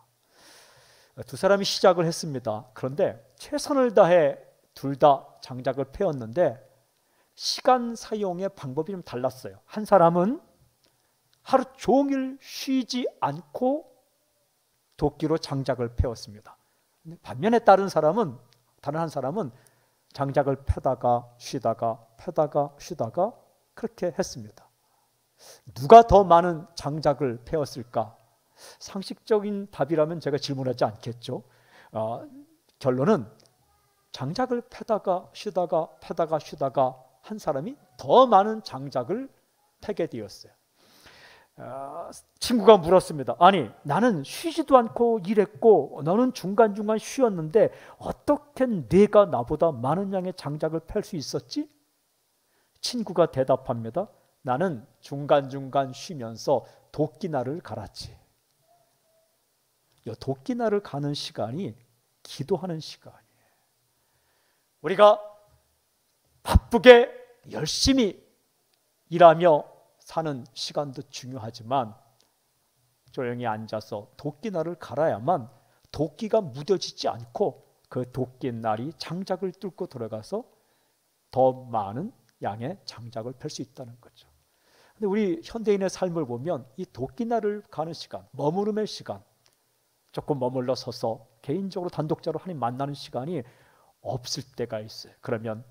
G: 두 사람이 시작을 했습니다. 그런데 최선을 다해 둘 다 장작을 패었는데 시간 사용의 방법이 좀 달랐어요. 한 사람은 하루 종일 쉬지 않고 도끼로 장작을 패웠습니다. 반면에 다른 한 사람은 장작을 패다가 쉬다가 패다가 쉬다가 그렇게 했습니다. 누가 더 많은 장작을 패웠을까? 상식적인 답이라면 제가 질문하지 않겠죠. 결론은 장작을 패다가 쉬다가 패다가 쉬다가 한 사람이 더 많은 장작을 패게 되었어요. 친구가 물었습니다. 아니, 나는 쉬지도 않고 일했고 너는 중간중간 쉬었는데 어떻게 네가 나보다 많은 양의 장작을 팰 수 있었지? 친구가 대답합니다. 나는 중간중간 쉬면서 도끼날을 갈았지. 이 도끼날을 가는 시간이 기도하는 시간이에요. 우리가 바쁘게 열심히 일하며 사는 시간도 중요하지만 조용히 앉아서 도끼날을 갈아야만 도끼가 무뎌지지 않고 그 도끼날이 장작을 뚫고 들어가서 더 많은 양의 장작을 펼 수 있다는 거죠. 근데 우리 현대인의 삶을 보면 이 도끼날을 가는 시간, 머무름의 시간, 조금 머물러 서서 개인적으로 단독자로 하나님 만나는 시간이 없을 때가 있어요. 그러면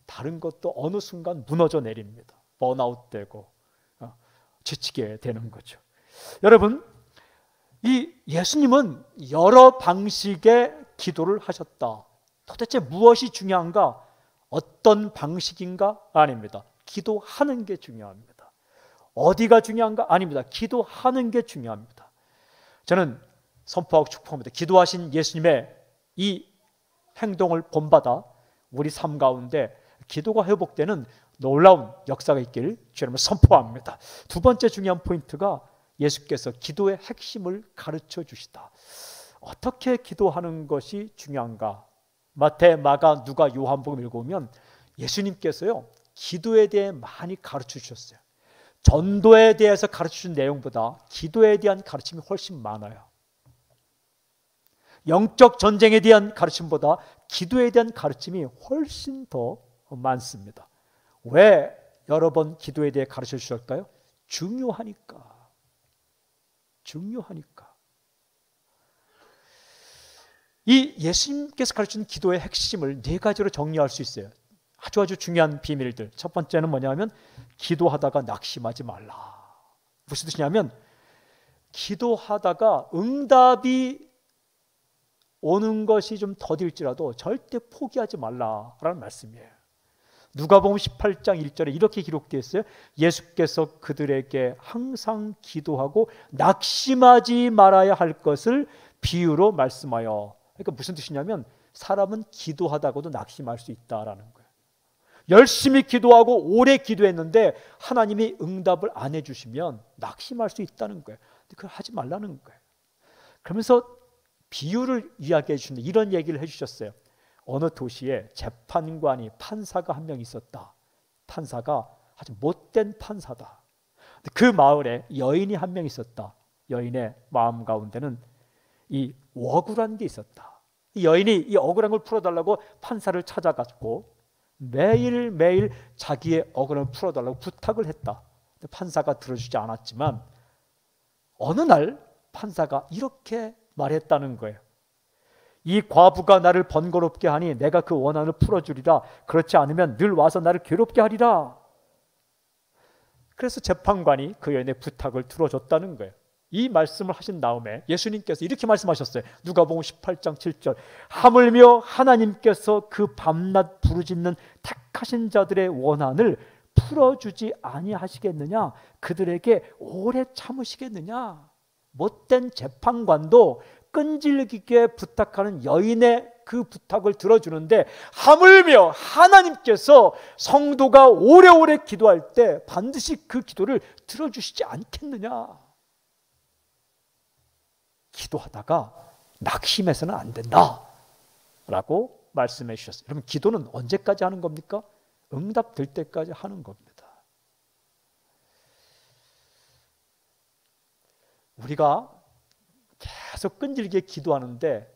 G: 다른 것도 어느 순간 무너져 내립니다. 번아웃되고 지치게 되는 거죠. 여러분, 이 예수님은 여러 방식의 기도를 하셨다. 도대체 무엇이 중요한가? 어떤 방식인가? 아닙니다. 기도하는 게 중요합니다. 어디가 중요한가? 아닙니다. 기도하는 게 중요합니다. 저는 선포하고 축복합니다. 기도하신 예수님의 이 행동을 본받아 우리 삶 가운데 기도가 회복되는 놀라운 역사가 있기를 주님을 선포합니다. 두 번째 중요한 포인트가 예수께서 기도의 핵심을 가르쳐 주시다. 어떻게 기도하는 것이 중요한가? 마태, 마가, 누가, 요한복음 읽어보면 예수님께서요 기도에 대해 많이 가르쳐 주셨어요. 전도에 대해서 가르쳐 준 내용보다 기도에 대한 가르침이 훨씬 많아요. 영적 전쟁에 대한 가르침보다 기도에 대한 가르침이 훨씬 더 많습니다. 왜 여러 번 기도에 대해 가르쳐 주셨을까요? 중요하니까. 중요하니까. 이 예수님께서 가르치는 기도의 핵심을 네 가지로 정리할 수 있어요. 아주 중요한 비밀들. 첫 번째는 뭐냐면 기도하다가 낙심하지 말라. 무슨 뜻이냐면 기도하다가 응답이 오는 것이 좀 더딜지라도 절대 포기하지 말라라는 말씀이에요. 누가복음 18장 1절에 이렇게 기록되어 있어요. 예수께서 그들에게 항상 기도하고 낙심하지 말아야 할 것을 비유로 말씀하여. 그러니까 무슨 뜻이냐면 사람은 기도하다가도 낙심할 수 있다라는 거예요. 열심히 기도하고 오래 기도했는데 하나님이 응답을 안 해주시면 낙심할 수 있다는 거예요. 그걸 하지 말라는 거예요. 그러면서 비유를 이야기해 주시는데 이런 얘기를 해주셨어요. 어느 도시에 재판관이 판사가 한 명 있었다. 판사가 아주 못된 판사다. 그 마을에 여인이 한 명 있었다. 여인의 마음 가운데는 이 억울한 게 있었다. 이 여인이 이 억울한 걸 풀어달라고 판사를 찾아갔고 매일매일 자기의 억울함을 풀어달라고 부탁을 했다. 판사가 들어주지 않았지만 어느 날 판사가 이렇게 말했다는 거예요. 이 과부가 나를 번거롭게 하니 내가 그 원한을 풀어주리라. 그렇지 않으면 늘 와서 나를 괴롭게 하리라. 그래서 재판관이 그 여인의 부탁을 들어줬다는 거예요. 이 말씀을 하신 다음에 예수님께서 이렇게 말씀하셨어요. 누가복음 18장 7절 하물며 하나님께서 그 밤낮 부르짖는 택하신 자들의 원한을 풀어주지 아니하시겠느냐. 그들에게 오래 참으시겠느냐. 못된 재판관도 끈질기게 부탁하는 여인의 그 부탁을 들어주는데 하물며 하나님께서 성도가 오래오래 기도할 때 반드시 그 기도를 들어주시지 않겠느냐. 기도하다가 낙심해서는 안 된다 라고 말씀해 주셨어요. 그럼 기도는 언제까지 하는 겁니까? 응답될 때까지 하는 겁니다. 우리가 계속 끈질기게 기도하는데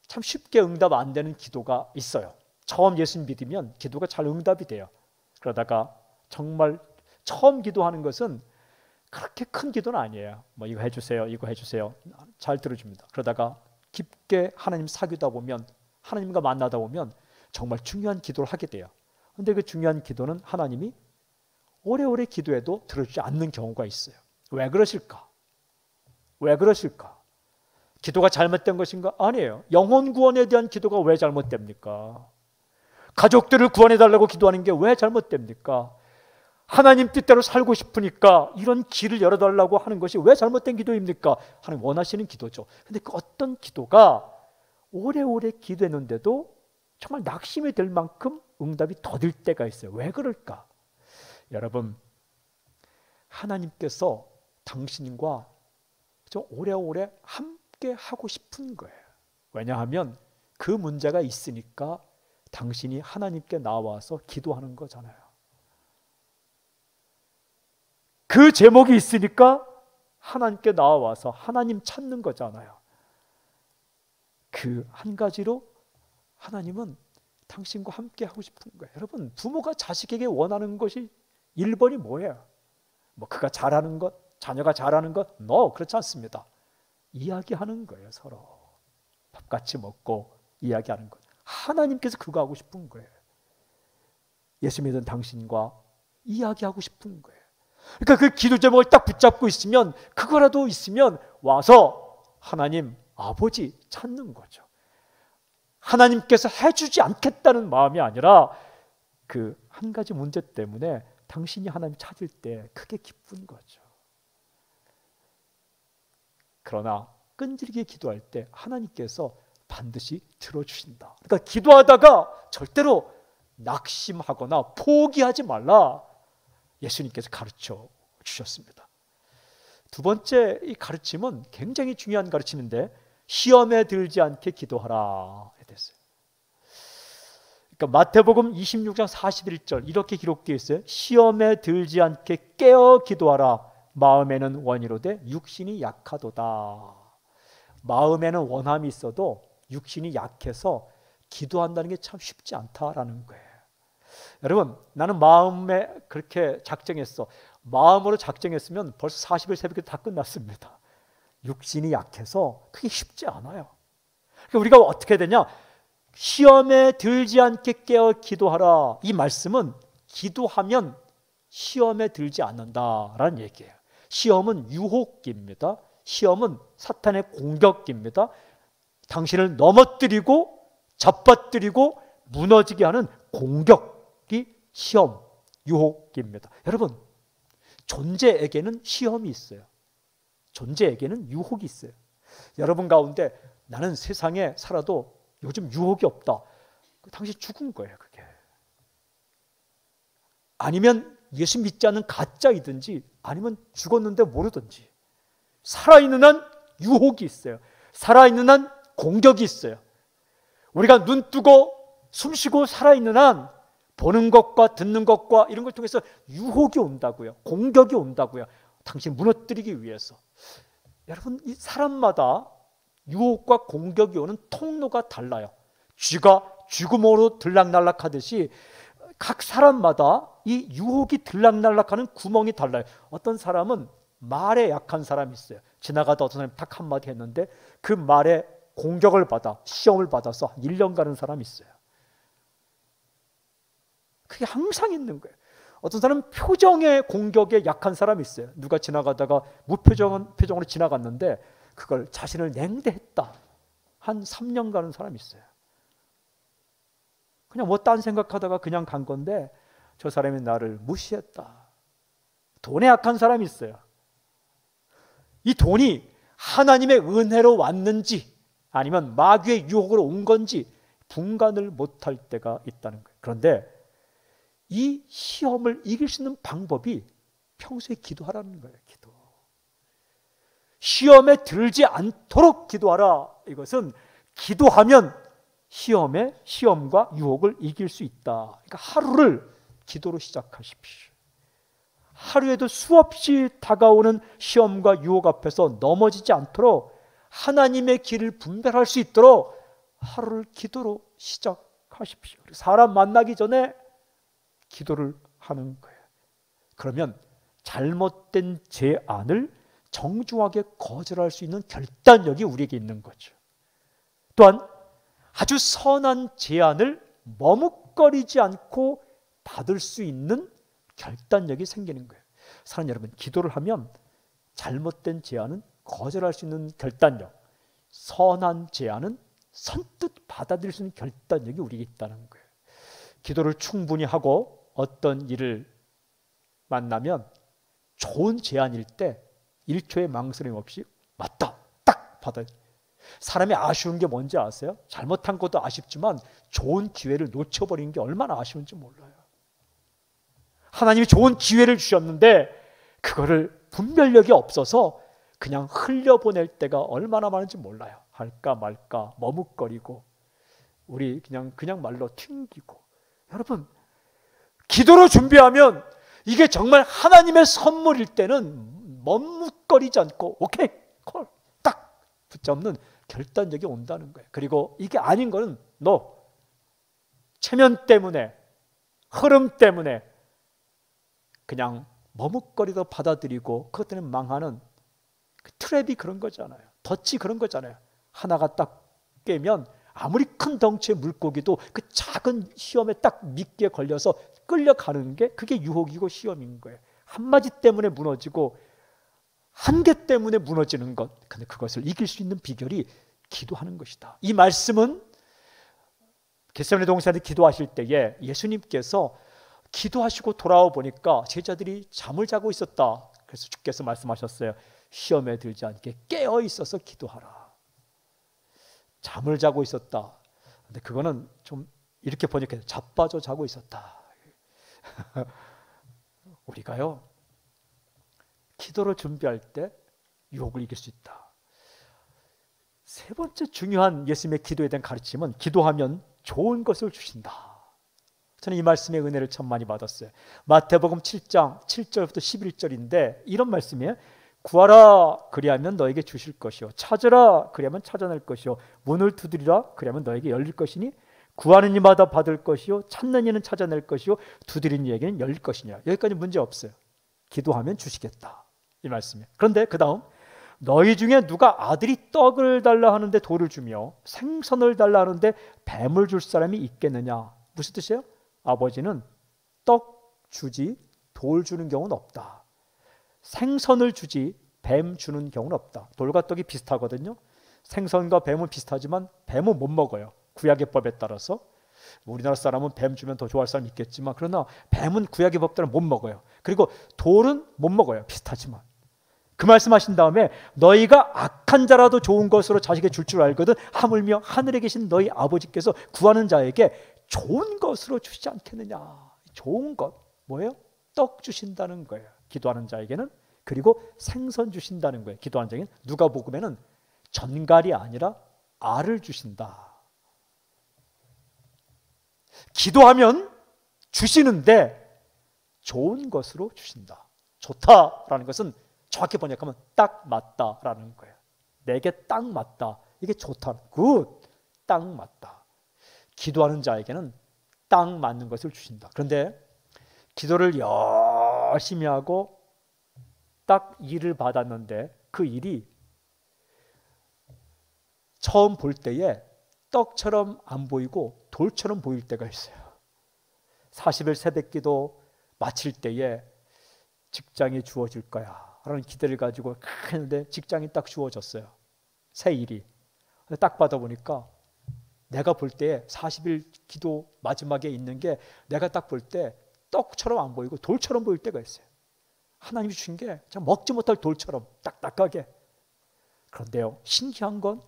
G: 참 쉽게 응답 안 되는 기도가 있어요. 처음 예수님 믿으면 기도가 잘 응답이 돼요. 그러다가 정말 처음 기도하는 것은 그렇게 큰 기도는 아니에요. 뭐 이거 해주세요, 이거 해주세요. 잘 들어줍니다. 그러다가 깊게 하나님 사귀다 보면, 하나님과 만나다 보면 정말 중요한 기도를 하게 돼요. 그런데 그 중요한 기도는 하나님이 오래오래 기도해도 들어주지 않는 경우가 있어요. 왜 그러실까? 왜 그러실까? 기도가 잘못된 것인가? 아니에요. 영혼 구원에 대한 기도가 왜 잘못됩니까? 가족들을 구원해달라고 기도하는 게 왜 잘못됩니까? 하나님 뜻대로 살고 싶으니까 이런 길을 열어달라고 하는 것이 왜 잘못된 기도입니까? 하나님 원하시는 기도죠. 근데 그 어떤 기도가 오래오래 기도했는데도 정말 낙심이 될 만큼 응답이 더딜 때가 있어요. 왜 그럴까? 여러분, 하나님께서 당신과 좀 오래오래 함께 하고 싶은 거예요. 왜냐하면 그 문제가 있으니까 당신이 하나님께 나와서 기도하는 거잖아요. 그 제목이 있으니까 하나님께 나와서 하나님 찾는 거잖아요. 그 한 가지로 하나님은 당신과 함께 하고 싶은 거예요. 여러분, 부모가 자식에게 원하는 것이 1번이 뭐예요? 뭐 그가 잘하는 것, 자녀가 잘하는 것? No, 그렇지 않습니다. 이야기하는 거예요. 서로 밥 같이 먹고 이야기하는 것. 하나님께서 그거 하고 싶은 거예요. 예수 믿은 당신과 이야기하고 싶은 거예요. 그러니까 그 기도 제목을 딱 붙잡고 있으면, 그거라도 있으면 와서 하나님 아버지 찾는 거죠. 하나님께서 해주지 않겠다는 마음이 아니라 그 한 가지 문제 때문에 당신이 하나님 찾을 때 크게 기쁜 거죠. 그러나 끈질기게 기도할 때 하나님께서 반드시 들어주신다. 그러니까 기도하다가 절대로 낙심하거나 포기하지 말라. 예수님께서 가르쳐 주셨습니다. 두 번째 이 가르침은 굉장히 중요한 가르침인데, 시험에 들지 않게 기도하라 됐어요. 그러니까 마태복음 26장 41절 이렇게 기록되어 있어요. 시험에 들지 않게 깨어 기도하라. 마음에는 원이로되 육신이 약하도다. 마음에는 원함이 있어도 육신이 약해서 기도한다는 게 참 쉽지 않다라는 거예요. 여러분, 나는 마음에 그렇게 작정했어. 마음으로 작정했으면 벌써 40일 새벽에 다 끝났습니다. 육신이 약해서 그게 쉽지 않아요. 그러니까 우리가 어떻게 되냐? 시험에 들지 않게 깨어 기도하라. 이 말씀은 기도하면 시험에 들지 않는다라는 얘기예요. 시험은 유혹기입니다. 시험은 사탄의 공격기입니다. 당신을 넘어뜨리고 잡아뜨리고 무너지게 하는 공격이 시험, 유혹기입니다. 여러분, 존재에게는 시험이 있어요. 존재에게는 유혹이 있어요. 여러분 가운데 나는 세상에 살아도 요즘 유혹이 없다. 당신 죽은 거예요, 그게. 아니면 예수 믿지 않는 가짜이든지 아니면 죽었는데 모르든지. 살아있는 한 유혹이 있어요. 살아있는 한 공격이 있어요. 우리가 눈 뜨고 숨 쉬고 살아있는 한 보는 것과 듣는 것과 이런 걸 통해서 유혹이 온다고요. 공격이 온다고요. 당신 무너뜨리기 위해서. 여러분, 이 사람마다 유혹과 공격이 오는 통로가 달라요. 쥐가 쥐구멍으로 들락날락하듯이 각 사람마다 이 유혹이 들락날락하는 구멍이 달라요. 어떤 사람은 말에 약한 사람이 있어요. 지나가다 어떤 사람이 딱 한마디 했는데 그 말에 공격을 받아 시험을 받아서 1년 가는 사람이 있어요. 그게 항상 있는 거예요. 어떤 사람은 표정의 공격에 약한 사람이 있어요. 누가 지나가다가 무표정으로 지나갔는데 그걸 자신을 냉대했다. 한 3년 가는 사람이 있어요. 그냥 뭐 딴 생각하다가 그냥 간 건데 저 사람이 나를 무시했다. 돈에 약한 사람이 있어요. 이 돈이 하나님의 은혜로 왔는지 아니면 마귀의 유혹으로 온 건지 분간을 못할 때가 있다는 거예요. 그런데 이 시험을 이길 수 있는 방법이 평소에 기도하라는 거예요. 기도. 시험에 들지 않도록 기도하라. 이것은 기도하면 시험과 유혹을 이길 수 있다. 그러니까 하루를 기도로 시작하십시오. 하루에도 수없이 다가오는 시험과 유혹 앞에서 넘어지지 않도록 하나님의 길을 분별할 수 있도록 하루를 기도로 시작하십시오. 사람 만나기 전에 기도를 하는 거예요. 그러면 잘못된 제안을 정중하게 거절할 수 있는 결단력이 우리에게 있는 거죠. 또한 아주 선한 제안을 머뭇거리지 않고 받을 수 있는 결단력이 생기는 거예요. 사랑하는 여러분, 기도를 하면 잘못된 제안은 거절할 수 있는 결단력, 선한 제안은 선뜻 받아들일 수 있는 결단력이 우리에게 있다는 거예요. 기도를 충분히 하고 어떤 일을 만나면 좋은 제안일 때 1초의 망설임 없이 맞다, 딱 받아들여요. 사람이 아쉬운 게 뭔지 아세요? 잘못한 것도 아쉽지만 좋은 기회를 놓쳐버린 게 얼마나 아쉬운지 몰라요. 하나님이 좋은 기회를 주셨는데 그거를 분별력이 없어서 그냥 흘려보낼 때가 얼마나 많은지 몰라요. 할까 말까 머뭇거리고 우리 그냥 말로 튕기고. 여러분, 기도로 준비하면 이게 정말 하나님의 선물일 때는 머뭇거리지 않고 오케이 콜 딱 붙잡는 결단력이 온다는 거예요. 그리고 이게 아닌 거는 체면 때문에 흐름 때문에 그냥 머뭇거리도 받아들이고 그것 때문에 망하는 그 트랩이 그런 거잖아요. 덫이 그런 거잖아요. 하나가 딱 깨면 아무리 큰 덩치의 물고기도 그 작은 시험에 딱 미끼에 걸려서 끌려가는 게 그게 유혹이고 시험인 거예요. 한마디 때문에 무너지고 한계 때문에 무너지는 것. 근데 그것을 이길 수 있는 비결이 기도하는 것이다. 이 말씀은 겟세마네 동산에 기도하실 때에 예수님께서 기도하시고 돌아와 보니까 제자들이 잠을 자고 있었다. 그래서 주께서 말씀하셨어요. 시험에 들지 않게 깨어 있어서 기도하라. 잠을 자고 있었다. 근데 그거는 좀 이렇게 번역해서 자빠져 자고 있었다. 우리가요, 기도를 준비할 때 유혹을 이길 수 있다. 세 번째 중요한 예수님의 기도에 대한 가르침은 기도하면 좋은 것을 주신다. 저는 이 말씀의 은혜를 참 많이 받았어요. 마태복음 7장 7절부터 11절인데 이런 말씀이에요. 구하라 그리하면 너에게 주실 것이요 찾으라 그리하면 찾아낼 것이요 문을 두드리라 그리하면 너에게 열릴 것이니 구하는 이마다 받을 것이요 찾는 이는 찾아낼 것이요 두드리는 이에게는 열릴 것이냐. 여기까지 문제 없어요. 기도하면 주시겠다 이 말씀이에요. 그런데 그 다음 너희 중에 누가 아들이 떡을 달라 하는데 돌을 주며 생선을 달라 하는데 뱀을 줄 사람이 있겠느냐. 무슨 뜻이에요? 아버지는 떡 주지 돌 주는 경우는 없다. 생선을 주지 뱀 주는 경우는 없다. 돌과 떡이 비슷하거든요. 생선과 뱀은 비슷하지만 뱀은 못 먹어요. 구약의 법에 따라서. 우리나라 사람은 뱀 주면 더 좋아할 사람 있겠지만 그러나 뱀은 구약의 법 따라 못 먹어요. 그리고 돌은 못 먹어요. 비슷하지만. 그 말씀하신 다음에 너희가 악한 자라도 좋은 것으로 자식에게 줄 줄 알거든 하물며 하늘에 계신 너희 아버지께서 구하는 자에게 좋은 것으로 주시지 않겠느냐. 좋은 것 뭐예요? 떡 주신다는 거예요. 기도하는 자에게는. 그리고 생선 주신다는 거예요. 기도하는 자에게는. 누가복음에는 전갈이 아니라 알을 주신다. 기도하면 주시는데 좋은 것으로 주신다. 좋다라는 것은 정확히 번역하면 딱 맞다라는 거예요. 내게 딱 맞다. 이게 좋다. 굿. 딱 맞다. 기도하는 자에게는 딱 맞는 것을 주신다. 그런데 기도를 열심히 하고 딱 일을 받았는데 그 일이 처음 볼 때에 떡처럼 안 보이고 돌처럼 보일 때가 있어요. 40일 새벽기도 마칠 때에 직장이 주어질 거야 라는 기대를 가지고 했는데 직장이 딱 주어졌어요. 새 일이. 딱 받아보니까 내가 볼 때 40일 기도 마지막에 있는 게 내가 딱 볼 때 떡처럼 안 보이고 돌처럼 보일 때가 있어요. 하나님이 주신 게 참 먹지 못할 돌처럼 딱딱하게. 그런데요, 신기한 건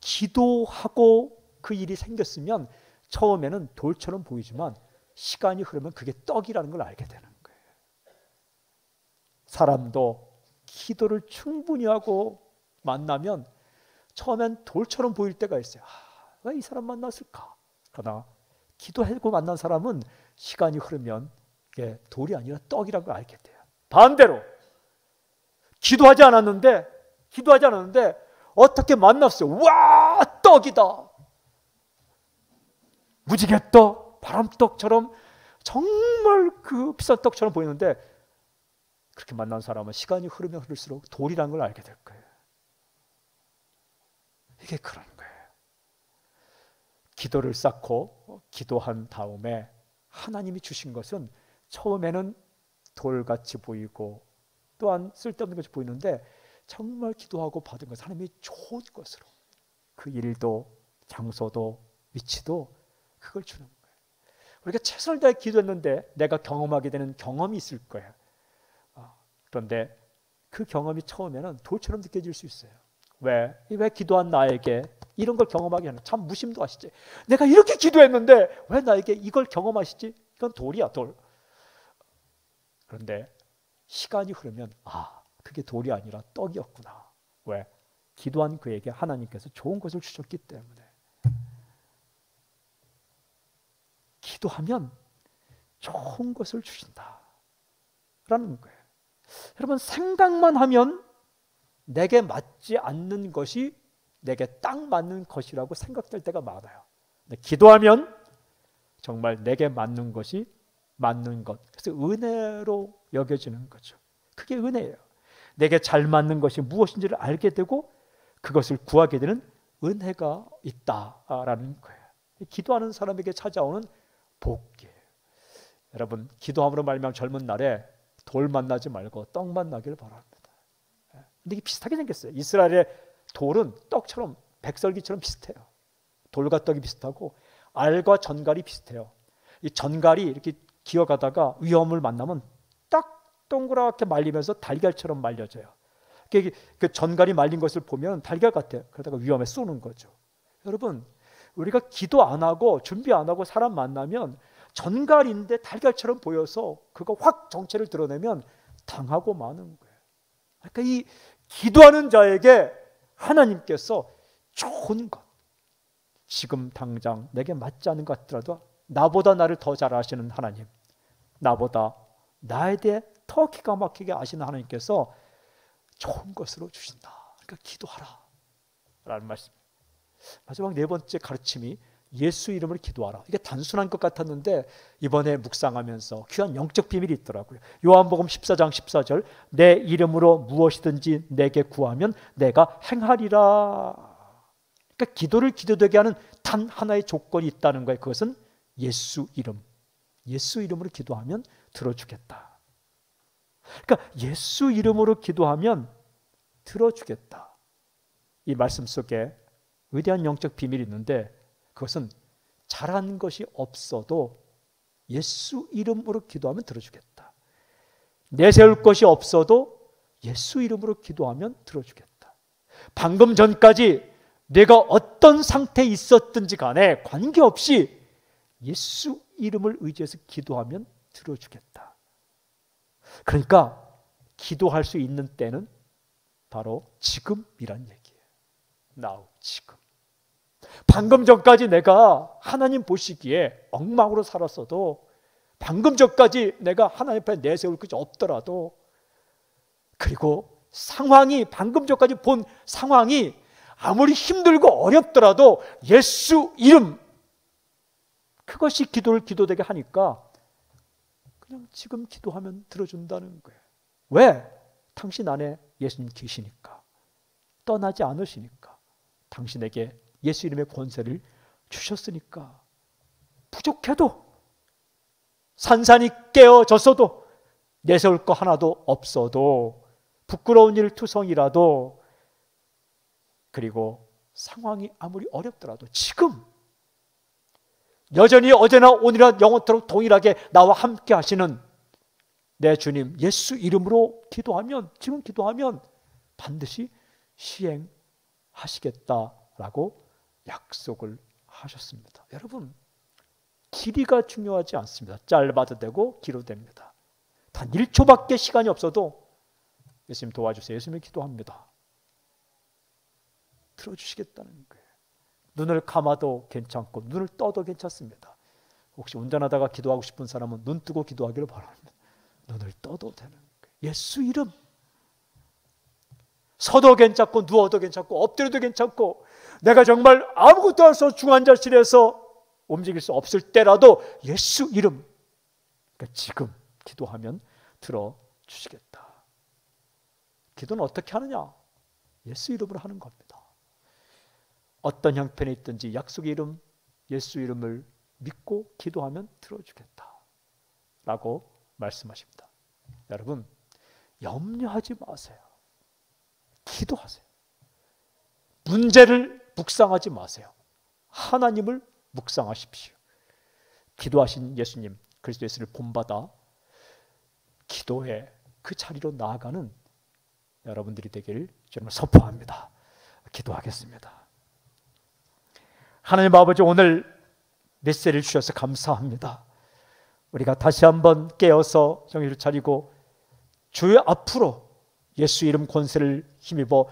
G: 기도하고 그 일이 생겼으면 처음에는 돌처럼 보이지만 시간이 흐르면 그게 떡이라는 걸 알게 되는 거예요. 사람도 기도를 충분히 하고 만나면 처음엔 돌처럼 보일 때가 있어요. 왜 이 사람 만났을까? 그러나 기도하고 만난 사람은 시간이 흐르면 이게 돌이 아니라 떡이라는 걸 알게 돼요. 반대로 기도하지 않았는데 어떻게 만났어요? 와, 떡이다. 무지개떡, 바람떡처럼 정말 그 비싼 떡처럼 보이는데 그렇게 만난 사람은 시간이 흐르면 흐를수록 돌이라는 걸 알게 될 거예요. 이게 그런 거예요. 기도를 쌓고 기도한 다음에 하나님이 주신 것은 처음에는 돌같이 보이고 또한 쓸데없는 것이 보이는데 정말 기도하고 받은 것은 하나님이 좋은 것으로 그 일도 장소도 위치도 그걸 주는 거예요. 우리가 최선을 다해 기도했는데 내가 경험하게 되는 경험이 있을 거예요. 그런데 그 경험이 처음에는 돌처럼 느껴질 수 있어요. 왜 기도한 나에게 이런 걸 경험하게 하는, 참 무심도 하시지. 내가 이렇게 기도했는데 왜 나에게 이걸 경험하시지? 이건 돌이야, 돌. 그런데 시간이 흐르면 그게 돌이 아니라 떡이었구나. 왜? 기도한 그에게 하나님께서 좋은 것을 주셨기 때문에. 기도하면 좋은 것을 주신다 라는 거예요. 여러분, 생각만 하면 내게 맞지 않는 것이 내게 딱 맞는 것이라고 생각될 때가 많아요. 근데 기도하면 정말 내게 맞는 것이 맞는 것. 그래서 은혜로 여겨지는 거죠. 그게 은혜예요. 내게 잘 맞는 것이 무엇인지를 알게 되고 그것을 구하게 되는 은혜가 있다라는 거예요. 기도하는 사람에게 찾아오는 복이에요. 여러분, 기도함으로 말미암아 젊은 날에 돌 만나지 말고 떡 만나기를 바랍니다. 근데 이게 비슷하게 생겼어요. 이스라엘의 돌은 떡처럼 백설기처럼 비슷해요. 돌과 떡이 비슷하고 알과 전갈이 비슷해요. 이 전갈이 이렇게 기어가다가 위험을 만나면 딱 동그랗게 말리면서 달걀처럼 말려져요. 그 전갈이 말린 것을 보면 달걀 같아요. 그러다가 위험에 쏘는 거죠. 여러분, 우리가 기도 안 하고 준비 안 하고 사람 만나면 전갈인데 달걀처럼 보여서 그거 확 정체를 드러내면 당하고 마는 거예요. 그러니까 이 기도하는 자에게 하나님께서 좋은 것, 지금 당장 내게 맞지 않은 것 같더라도 나보다 나를 더 잘 아시는 하나님, 나보다 나에 대해 더 기가 막히게 아시는 하나님께서 좋은 것으로 주신다. 그러니까 기도하라 라는 말씀. 마지막 네 번째 가르침이 예수 이름으로 기도하라. 이게 단순한 것 같았는데 이번에 묵상하면서 귀한 영적 비밀이 있더라고요. 요한복음 14장 14절 내 이름으로 무엇이든지 내게 구하면 내가 행하리라. 그러니까 기도를 기도되게 하는 단 하나의 조건이 있다는 거예요. 그것은 예수 이름. 예수 이름으로 기도하면 들어주겠다. 그러니까 예수 이름으로 기도하면 들어주겠다. 이 말씀 속에 위대한 영적 비밀이 있는데 그것은 잘한 것이 없어도 예수 이름으로 기도하면 들어주겠다. 내세울 것이 없어도 예수 이름으로 기도하면 들어주겠다. 방금 전까지 내가 어떤 상태에 있었든지 간에 관계없이 예수 이름을 의지해서 기도하면 들어주겠다. 그러니까 기도할 수 있는 때는 바로 지금이란 얘기예요. Now, 지금. 방금 전까지 내가 하나님 보시기에 엉망으로 살았어도, 방금 전까지 내가 하나님 앞에 내세울 것이 없더라도, 그리고 상황이, 방금 전까지 본 상황이 아무리 힘들고 어렵더라도 예수 이름, 그것이 기도를 기도되게 하니까 그냥 지금 기도하면 들어준다는 거예요. 왜? 당신 안에 예수님 계시니까, 떠나지 않으시니까, 당신에게 예수 이름의 권세를 주셨으니까. 부족해도, 산산이 깨어졌어도, 내세울 거 하나도 없어도, 부끄러운 일 투성이라도, 그리고 상황이 아무리 어렵더라도 지금 여전히 어제나 오늘이나 영원토록 동일하게 나와 함께 하시는 내 주님 예수 이름으로 기도하면, 지금 기도하면 반드시 시행하시겠다라고 약속을 하셨습니다. 여러분, 길이가 중요하지 않습니다. 짧아도 되고 길어도 됩니다. 단 1초밖에 시간이 없어도 예수님 도와주세요. 예수님이 기도합니다. 들어주시겠다는 거예요. 눈을 감아도 괜찮고 눈을 떠도 괜찮습니다. 혹시 운전하다가 기도하고 싶은 사람은 눈 뜨고 기도하기를 바랍니다. 눈을 떠도 되는 거예요. 예수 이름. 서도 괜찮고 누워도 괜찮고 엎드려도 괜찮고, 내가 정말 아무것도 할 수 없어 중환자실에서 움직일 수 없을 때라도 예수 이름. 그러니까 지금 기도하면 들어주시겠다. 기도는 어떻게 하느냐? 예수 이름으로 하는 겁니다. 어떤 형편에 있든지 약속의 이름, 예수 이름을 믿고 기도하면 들어주겠다 라고 말씀하십니다. 여러분, 염려하지 마세요. 기도하세요. 문제를 묵상하지 마세요. 하나님을 묵상하십시오. 기도하신 예수님 그리스도 예수를 본받아 기도의 그 자리로 나아가는 여러분들이 되기를 저는 선포합니다. 기도하겠습니다. 하나님 아버지, 오늘 메시지를 주셔서 감사합니다. 우리가 다시 한번 깨어서 정신을 차리고 주의 앞으로 예수 이름 권세를 힘입어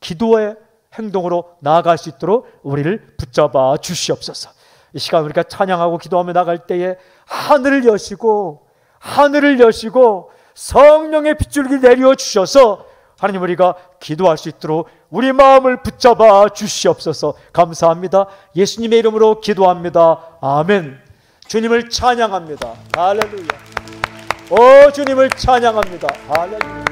G: 기도의 행동으로 나아갈 수 있도록 우리를 붙잡아 주시옵소서. 이 시간 우리가 찬양하고 기도하며 나갈 때에 하늘을 여시고 성령의 빗줄기 내려 주셔서 하나님, 우리가 기도할 수 있도록 우리 마음을 붙잡아 주시옵소서. 감사합니다. 예수님의 이름으로 기도합니다. 아멘. 주님을 찬양합니다. 할렐루야. 오, 주님을 찬양합니다. 할렐루야.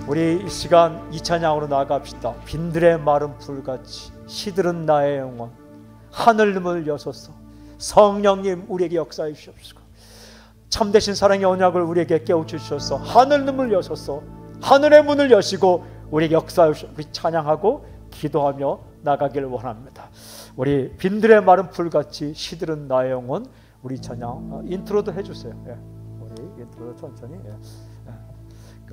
G: 우리 이 시간 이 찬양으로 나아갑시다. 빈들의 마른 풀같이 시들은 나의 영혼, 하늘문을 여소서. 성령님, 우리에게 역사해 주시옵소서. 참되신 사랑의 언약을 우리에게 깨우쳐 주셔서 하늘문을 여소서. 하늘의 문을 여시고 우리에게 역사해 주시옵소서. 우리 찬양하고 기도하며 나가기를 원합니다. 우리 빈들의 마른 풀같이 시들은 나의 영혼, 우리 찬양 인트로도 해주세요. 예. 우리 인트로도 천천히. 예.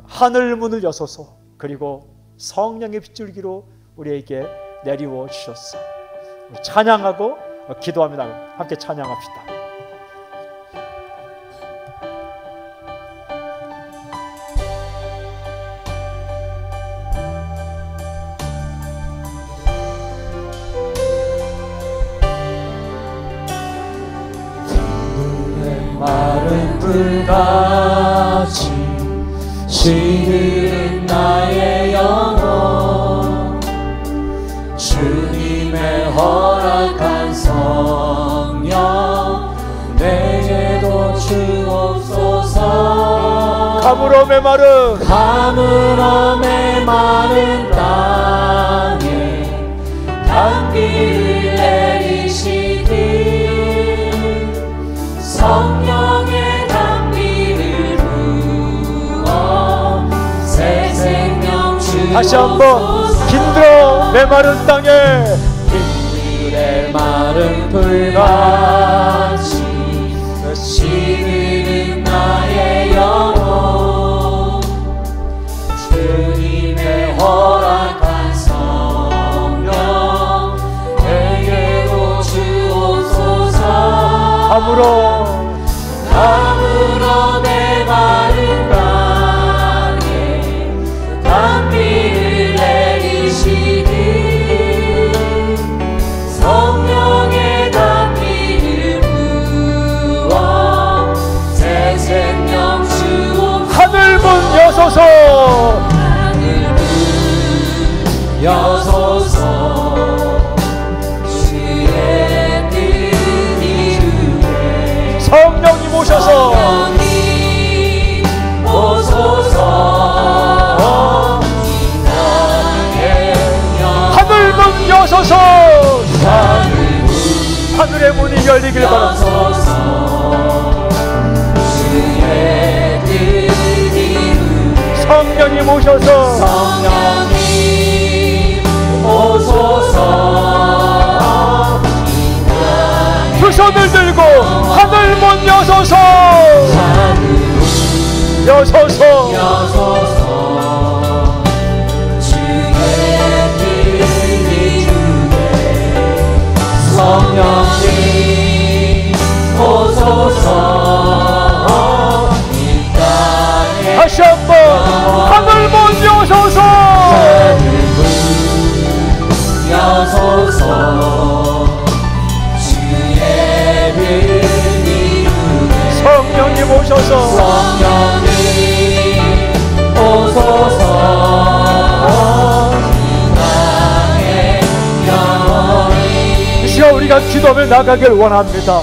G: 하늘 문을 여소서. 그리고 성령의 빗줄기로 우리에게 내리워 주셨어. 우리 찬양하고 기도하며 나가. 함께 찬양합시다.
A: 마른 불같이 시들은 나의 영혼, 주님의 허락한
G: 가물어 메마른
A: 가물어 메마른 땅에 단비를 내리시니 성령의 단비를 부어 새 생명 주옵소서.
G: 다시 한번 힘들어 메마른 땅에
A: 메마른 불같이 시리는 나의 영혼 주님의 허락한 성령 내게로 주옵소서.
G: 가물어
A: 메마른 땅에 단비를 내리시니 성령의 단비를 부어 새 생명 주옵소서.
G: 하늘 문 여소서
A: 하늘 문 여소서. 주의 뜻 이루게
G: 성령님 오셔서
A: 성령님 오소서.
G: 하늘 문 여소서 하늘의 문이 열리길 바랍니다. 성령님 오셔서
A: 성령님 오소서.
G: 두 손을 들고 하늘 문 여소서 여소서
A: 여소서. 주의 뜻 이루게 성령님 오소서. 이 땅에
G: 다시 한번 하늘 문 여소서
A: 여소서. 주의 뜻 이루게
G: 성령님 오셔서
A: 성령님 오소서. 나의 영혼이
G: 이 시간 우리가 기도하며 나가길 원합니다.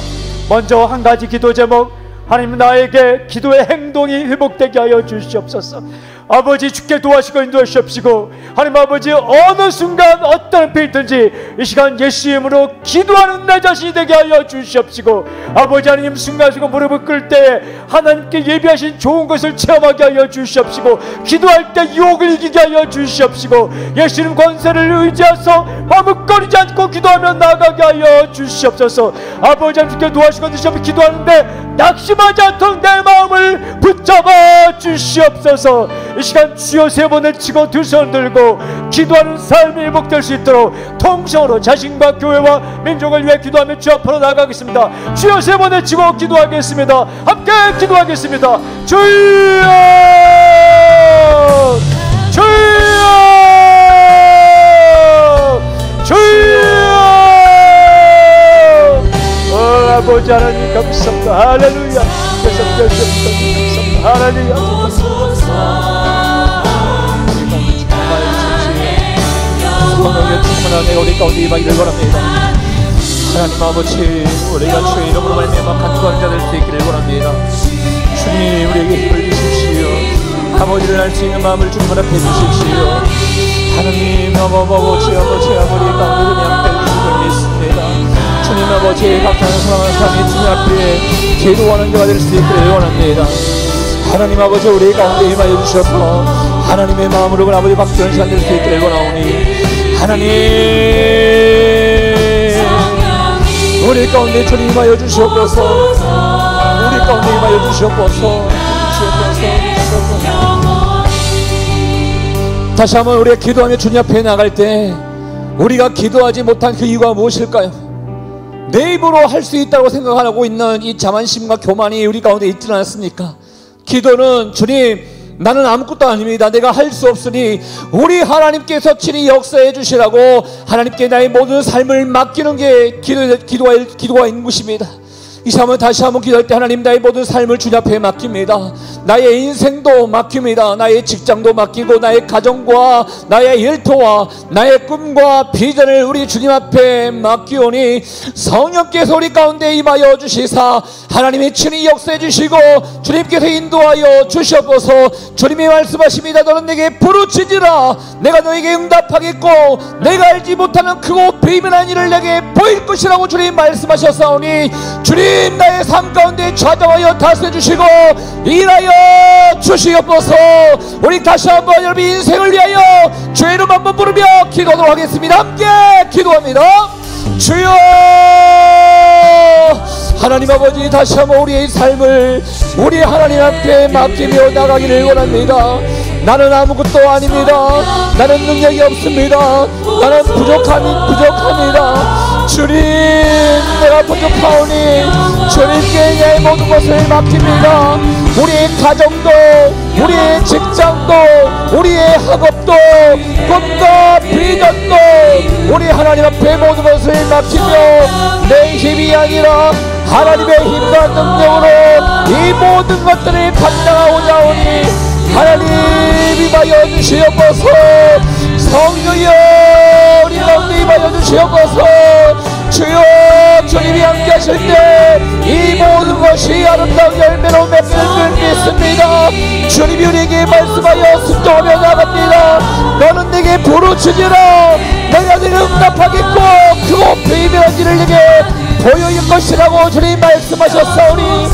G: 먼저 한 가지 기도 제목, 하나님 나에게 기도의 행동이 회복되게 하여 주시옵소서. 아버지 주께 도와주시고 인도하시옵시고 하나님 아버지 어느 순간 어떤 일이 있든지 이 시간 예수 이름으로 기도하는 내 자신이 되게 하여 주시옵시고 아버지 하나님 순간순간 무릎을 꿇을 때 하나님께 예비하신 좋은 것을 체험하게 하여 주시옵시고 기도할 때 유혹을 이기게 하여 주시옵시고 예수님 권세를 의지하서 머뭇거리지 않고 기도하며 나아가게 하여 주시옵소서. 아버지 하나님 주께 도와주시고 인도하시옵시고 기도하는데 낙심하지 않도록 내 마음을 붙잡아 주시옵소서. 이 시간 주여 세 번을 치고 두 손 들고 기도하는 삶이 회복될 수 있도록 통성으로 자신과 교회와 민족을 위해 기도하며 주 앞으로 나가겠습니다. 주여 세 번을 치고 기도하겠습니다. 함께 기도하겠습니다. 주여 주여 주여. 아버지 하나님 감사합니다. 할렐루야. 감사합니다. 할렐루야.
D: 성령의 충만한 우리 가운데 임하기를 원합니다. 하나님 아버지 우리가 주의 이름으로 말미암아 간구하는 자 될 수 있기를 원합니다. 주님 우리에게 힘을 주십시오. 아버지를 알 수 있는 마음을 주님 허락해 주십시오. 하나님 아버지 아무리 가운데 그냥 떼주시고 있습니다. 주님 아버지 각자는 사랑하는 삶이 주님 앞에 기도하는 자가 될 수 있기를 원합니다. 하나님 아버지 우리 가운데 임하여 주셔서 하나님의 마음으로 아버지 박수하는 시간 될 수 있기를 원하오니 하나님 우리 가운데 주님 임하여 주시옵소서. 우리 가운데 임하여 주시옵소서. 다시 한번 우리가 기도하며 주님 앞에 나갈 때 우리가 기도하지 못한 그 이유가 무엇일까요? 내 입으로 할 수 있다고 생각하고 있는 이 자만심과 교만이 우리 가운데 있지는 않습니까? 기도는 주님 나는 아무것도 아닙니다. 내가 할 수 없으니 우리 하나님께서 친히 역사해 주시라고 하나님께 나의 모든 삶을 맡기는 게 기도가 있는 것입니다. 이 시간은 다시 한번 기도할 때 하나님 나의 모든 삶을 주님 앞에 맡깁니다. 나의 인생도 맡깁니다. 나의 직장도 맡기고 나의 가정과 나의 일터와 나의 꿈과 비전을 우리 주님 앞에 맡기오니 성령께서 우리 가운데 임하여 주시사 하나님의 친히 역사해 주시고 주님께서 인도하여 주시옵소서. 주님이 말씀하십니다. 너는 내게 부르짖으라 내가 너에게 응답하겠고 내가 알지 못하는 크고 비밀한 일을 내게 보일 것이라고 주님 말씀하셨사오니 주님 나의 삶 가운데 찾아와여 다스려 주시고 일하여 주시옵소서. 우리 다시 한번 여러분 인생을 위하여 주의 이름 한번 부르며 기도하도록 하겠습니다. 함께 기도합니다. 주여 하나님 아버지, 다시 한번 우리의 삶을 우리 하나님 앞에 맡기며 나가기를 원합니다. 나는 아무것도 아닙니다. 나는 능력이 없습니다. 나는 부족합니다. 주님, 내가 부족하오니 주님께 내 모든 것을 맡깁니다. 우리의 가정도, 우리의 직장도, 우리의 학업도, 꿈과 비전도 우리 하나님 앞에 모든 것을 맡기며 내 힘이 아니라 하나님의 힘과 능력으로 이 모든 것들을 감당하고자 하오니 하나님 임하여 주시옵소서. 성령이여 우리 가운데 임하여 주시옵소서. 주여 주님이 함께 하실 때 이 모든 것이 아름다운 열매로 맺길 줄 믿습니다. 주님이 우리에게 말씀하여 순종하며 나갑니다. 너는 내게 부르짖으라 내가 네게 응답하겠고 크고 비밀한 일을 내게 보여줄 것이라고 주님 말씀하셨사오니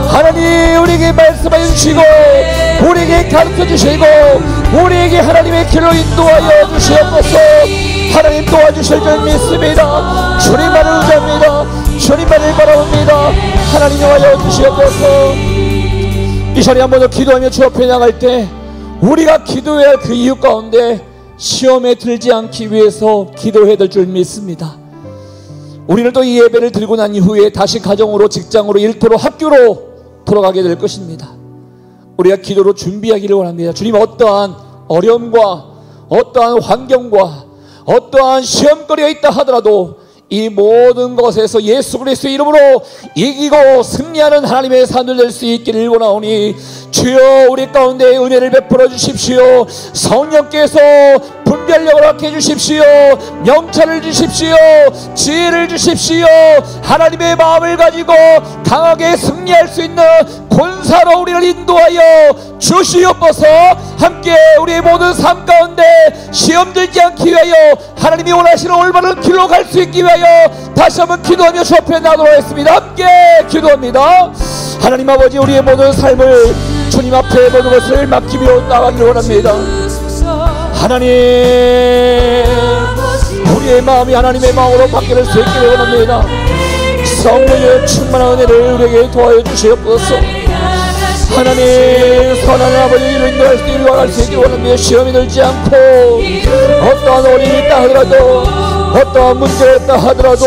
D: 하나님 우리에게 말씀하여 주시고 우리에게 가르쳐 주시고 우리에게 하나님의 길로 인도하여 주시옵소서. 하나님 도와주실 줄 믿습니다. 주님만을 의지합니다. 주님만을 바라봅니다. 하나님 도와줘 주시옵소서. 이 자리에 한 번 더 기도하며 주 앞에 나갈 때 우리가 기도해야 할 그 이유 가운데 시험에 들지 않기 위해서 기도해야 될 줄 믿습니다. 우리는 또 이 예배를 드리고 난 이후에 다시 가정으로, 직장으로, 일터로, 학교로 돌아가게 될 것입니다. 우리가 기도로 준비하기를 원합니다. 주님, 어떠한 어려움과 어떠한 환경과 어떠한 시험거리가 있다 하더라도 이 모든 것에서 예수 그리스도의 이름으로 이기고 승리하는 하나님의 사람들 될 수 있기를 원하오니 주여 우리 가운데 은혜를 베풀어 주십시오. 성령께서 분별력을 얻게 해주십시오. 명철을 주십시오. 지혜를 주십시오. 하나님의 마음을 가지고 강하게 승리할 수 있는 권사로 우리를 인도하여 주시옵소서. 함께 우리의 모든 삶 가운데 시험 들지 않기 위하여 하나님이 원하시는 올바른 길로 갈 수 있기 위하여 다시 한번 기도하며 주 앞에 나도록 하겠습니다. 함께 기도합니다. 하나님 아버지, 우리의 모든 삶을 주님 앞에 모든 것을 맡기며 나가기를 원합니다. 하나님, 우리의 마음이 하나님의 마음으로 바뀔 수 있기를 원합니다. 성령의 충만한 은혜를 우리에게 도와여 주시옵소서. 하나님, 선한 아버지를 인도할 수 있는 갈 수 있기를 원합니다. 시험이 들지 않고 어떠한 어려움이 있다 하더라도, 어떠한 문제가 있다 하더라도,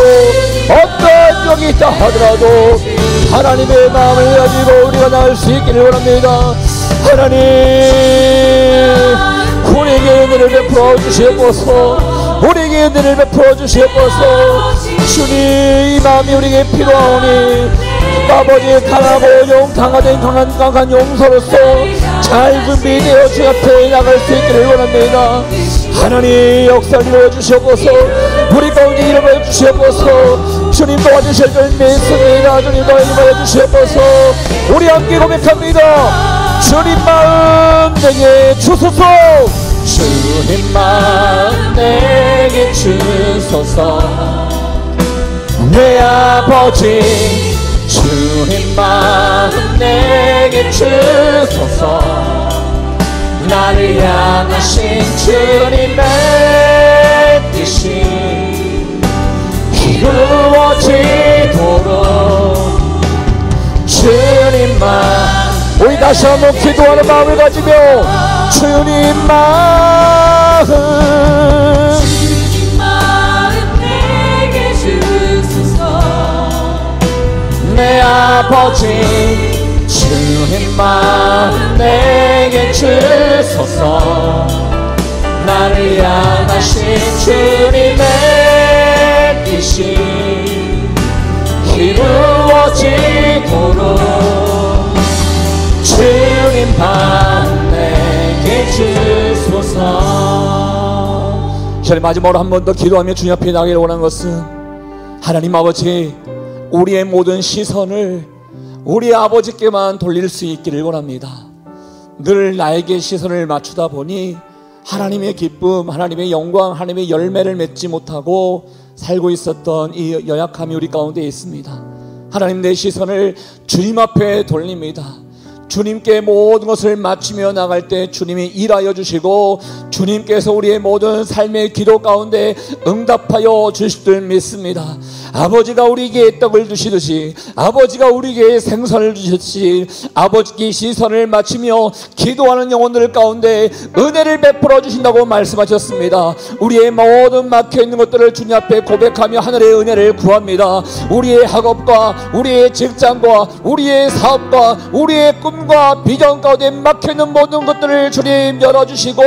D: 어떠한 적이 있다 하더라도 하나님의 마음을 가지고 우리가 나갈 수 있기를 원합니다. 하나님, 우리에게 은혜를 베풀어 주시옵소서. 우리에게 은혜를 베풀어 주시옵소서. 주님, 이 마음이 우리에게 필요하오니 아버지, 강하고 강한 용서로서 잘 준비되어 주 앞에 나갈 수 있기를 원합니다. 하나님, 역사를 이루어 주시옵소서. 우리 가운데 일어나 주시옵소서. 주님 도와주실 줄 믿습니다. 주님 도와주여 주시옵소서. 우리 함께 고백합니다. 주님 마음 내게 주소서.
A: 주님 마음 내게 주소서. 내 아버지, 주님 마음 내게 주소서. 나를 향하신 주님의 뜻이 이루어지도록 주님만.
D: 우리 다시 한번 기도하는 마음을 가지며 주님 마음
B: 내게 주소서.
A: 내 아버지, 주님 마음 내게 주소서. 나를 향하신 주님의 뜻이 이루어지도록 이루어지도록 주님만 내게 주소서.
D: 저는 마지막으로 한 번 더 기도하며 주님 앞에 나가기를 원하는 것은, 하나님 아버지, 우리의 모든 시선을 우리 아버지께만 돌릴 수 있기를 원합니다. 늘 나에게 시선을 맞추다 보니 하나님의 기쁨, 하나님의 영광, 하나님의 열매를 맺지 못하고 살고 있었던 이 연약함이 우리 가운데 있습니다. 하나님, 내 시선을 주님 앞에 돌립니다. 주님께 모든 것을 맞추며 나갈 때 주님이 일하여 주시고 주님께서 우리의 모든 삶의 기도 가운데 응답하여 주실 줄 믿습니다. 아버지가 우리에게 떡을 주시듯이, 아버지가 우리에게 생선을 주셨듯이, 아버지께 시선을 맞추며 기도하는 영혼들 가운데 은혜를 베풀어 주신다고 말씀하셨습니다. 우리의 모든 막혀있는 것들을 주님 앞에 고백하며 하늘의 은혜를 구합니다. 우리의 학업과 우리의 직장과 우리의 사업과 우리의 꿈과 비전 가운데 막혀있는 모든 것들을 주님 열어주시고,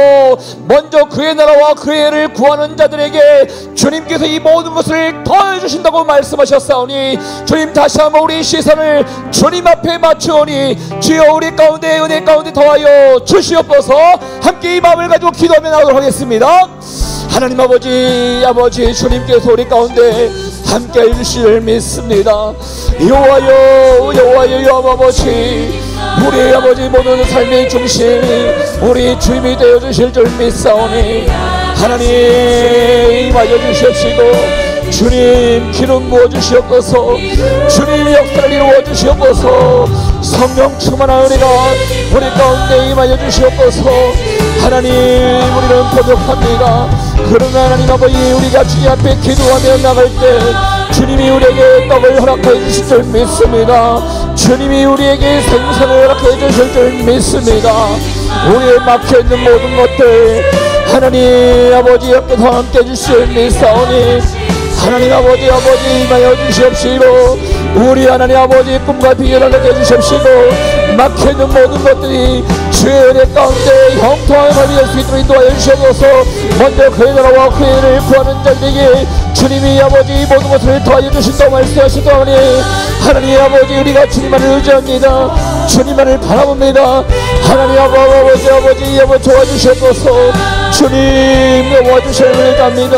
D: 먼저 그의 나라와 그의 의를 구하는 자들에게 주님께서 이 모든 것을 더해주신다고 말씀하셨사오니, 주님 다시 한번 우리 시선을 주님 앞에 맞추오니 주여 우리 가운데 은혜 가운데 더하여 주시옵소서. 함께 이 마음을 가지고 기도하며 나가도록 하겠습니다. 하나님 아버지, 주님께서 우리 가운데 함께 해주실 믿습니다. 여호와여, 여호와 아버지, 우리 아버지 모든 삶의 중심 우리 주님이 되어주실 줄 믿사오니, 하나님 임하여 주시옵시고 주님 기름 부어주시옵소서. 주님 역사를 이루어주시옵소서. 성령 충만한 은혜가 우리 가운데 임하여 주시옵소서. 하나님, 우리는 부족합니다. 그러나 하나님 아버지, 우리가 주님 앞에 기도하며 나갈 때 주님이 우리에게 떡을 허락해 주실 줄 믿습니다. 주님이 우리에게 생선을 허락해 주실 줄 믿습니다. 우리의 막혀있는 모든 것들 하나님 아버지 옆에서 함께 해주실 믿사오니, 하나님 아버지 임하여 주시옵시고, 우리 하나님 아버지 꿈과 비전을 내게 주시옵시고, 막혀있는 모든 것들이 주의 은혜 가운데 형통하게 발휘할 수 있도록 인도하여 주시옵소서. 먼저 그의 나라와 그의 의를 구하는 자들에게 주님이 아버지 모든 것을 더하여 주신다고 말씀하셨다오니, 하나님 아버지, 우리가 주님만을 의지합니다. 주님만을 바라봅니다. 하나님 아버지 도와주시옵소서. 주님 도와주셔야 합니다.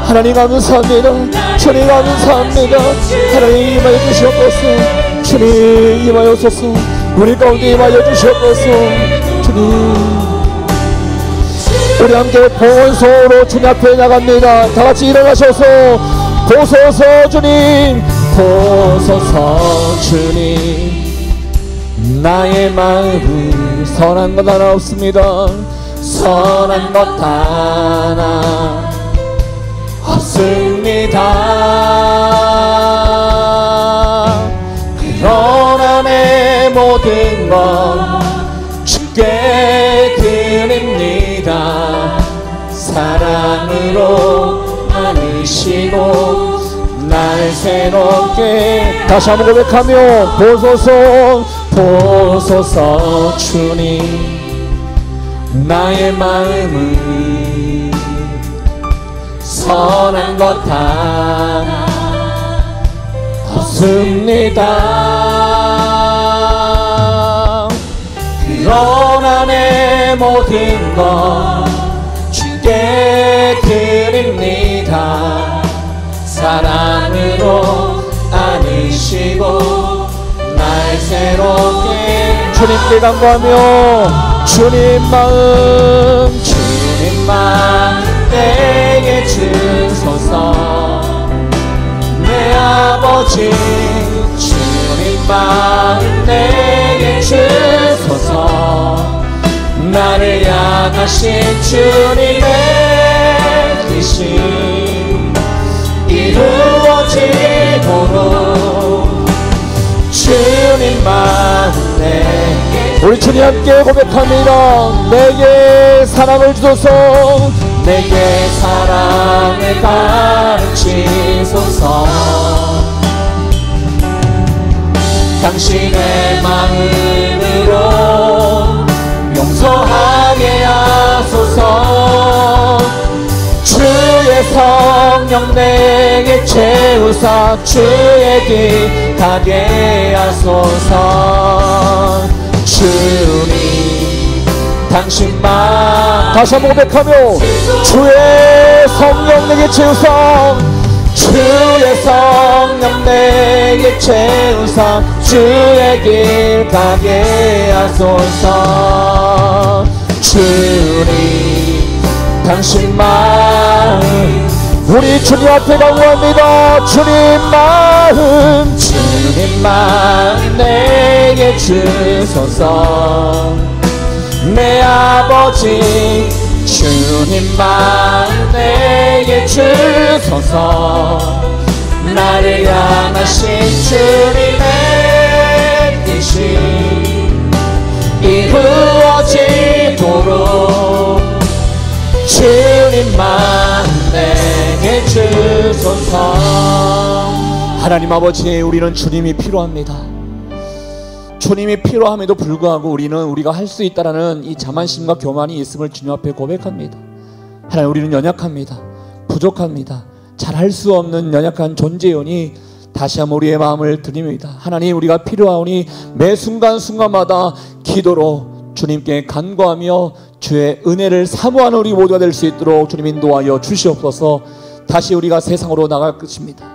D: 하나님 감사합니다. 주님 감사합니다. 하나님 임하여 주시옵소서. 주님 임하여 주소서. 우리 가운데 임하여 주시옵소서. 주님, 우리 함께 보온소로 주님 앞에 나갑니다. 다같이 일어나셔서 보소서 주님, 보소서 주님. 나의 마음은 선한 것 하나 없습니다. 선한 것 하나 없습니다. 그러나 내 모든 것 주께 드립니다. 사랑으로 안으시고 날 새롭게. 다시 한번 고백하며 보소서 주님. 나의 마음은 선한 것 하나 없습니다. 그러나 내 모든 것 주께 드립니다. 사랑으로 안으시고 날 새롭게. 주님께 간구하며 주님 마음 내게 주소서. 내 아버지 주님 마음 내게 주소서. 나를 향하신 주님의 뜻이 이루어지도록 주님 마음 내게. 우리 주님 함께 고백합니다. 내게 사랑을 주소서. 내게 사랑을 가르치소서. 당신의 마음으로 용서하게 하소서. 주의 주의 성령 내게 채우사 주의 길 가게 하소서. 주님 당신만 다시 한번 고백하며 주의 성령 내게 채우사 주의 성령 내게 채우사 주의 길 가게 하소서. 주님 당신만 우리 주님 앞에 간구합니다. 주님만 내게 주소서. 내 아버지 주님만 내게 주소서. 나를 향하신 주님의 뜻이 이루어지도록 주님만 내게 주소서. 하나님 아버지, 우리는 주님이 필요합니다. 주님이 필요함에도 불구하고 우리가 할 수 있다라는 이 자만심과 교만이 있음을 주님 앞에 고백합니다. 하나님, 우리는 연약합니다. 부족합니다. 잘할 수 없는 연약한 존재이오니 다시 한번 우리의 마음을 드립니다. 하나님, 우리가 필요하오니 매 순간순간마다 기도로 주님께 간구하며 주의 은혜를 사모하는 우리 모두가 될 수 있도록 주님 인도하여 주시옵소서. 다시 우리가 세상으로 나갈 것입니다.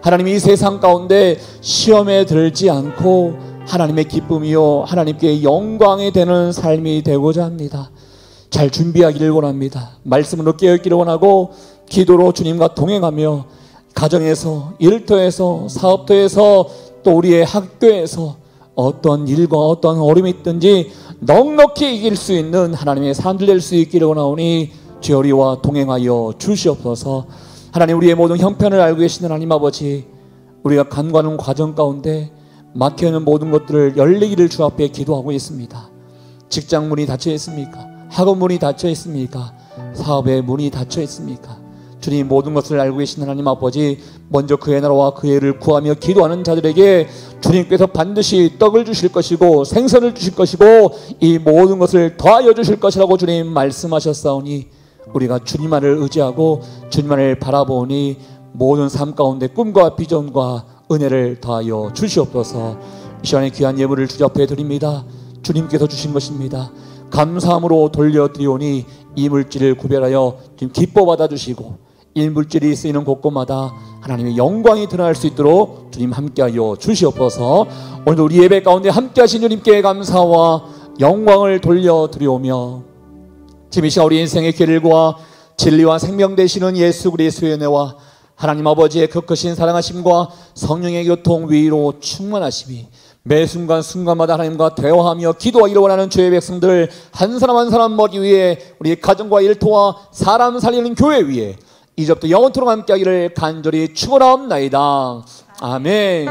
D: 하나님, 이 세상 가운데 시험에 들지 않고 하나님의 기쁨이요 하나님께 영광이 되는 삶이 되고자 합니다. 잘 준비하기를 원합니다. 말씀으로 깨어있기를 원하고 기도로 주님과 동행하며 가정에서, 일터에서, 사업터에서, 또 우리의 학교에서 어떤 일과 어떤 어려움이 있든지 넉넉히 이길 수 있는 하나님의 사람들 될 수 있기를 원하오니 주여 우리와 동행하여 주시옵소서. 하나님, 우리의 모든 형편을 알고 계시는 하나님 아버지, 우리가 간구하는 과정 가운데 막혀있는 모든 것들을 열리기를 주 앞에 기도하고 있습니다. 직장 문이 닫혀 있습니까? 학원 문이 닫혀 있습니까? 사업의 문이 닫혀 있습니까? 주님, 모든 것을 알고 계신 하나님 아버지, 먼저 그의 나라와 그의 의를 구하며 기도하는 자들에게 주님께서 반드시 떡을 주실 것이고 생선을 주실 것이고 이 모든 것을 더하여 주실 것이라고 주님 말씀하셨사오니 우리가 주님만을 의지하고 주님만을 바라보니 모든 삶 가운데 꿈과 비전과 은혜를 더하여 주시옵소서. 이 시간에 귀한 예물을 주님 앞에 드립니다. 주님께서 주신 것입니다. 감사함으로 돌려드리오니 이 물질을 구별하여 지금 기뻐 받아주시고 이 물질이 쓰이는 곳곳마다 하나님의 영광이 드러날 수 있도록 주님 함께하여 주시옵소서. 오늘도 우리 예배 가운데 함께하신 주님께 감사와 영광을 돌려드리오며 지금 이 시간 우리 인생의 길과 진리와 생명 되시는 예수 그리스도의 은혜와 하나님 아버지의 그 크신 사랑하심과 성령의 교통 위로 충만하심이 매 순간순간마다 하나님과 대화하며 기도하기를 원하는 주의 백성들 한 사람 한 사람 머리 위에 우리 가정과 일터와 사람 살리는 교회 위에 이제부터 영원토록 함께하기를 간절히 축원하옵나이다. 아멘.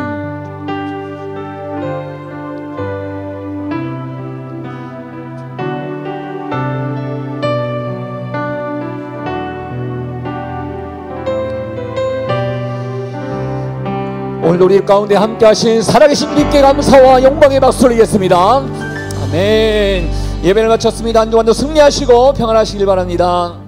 D: 오늘도 우리 가운데 함께하신 살아계신 주님께 감사와 영광의 박수를 드리겠습니다. 아멘. 예배를 마쳤습니다. 한 주간도 승리하시고 평안하시길 바랍니다.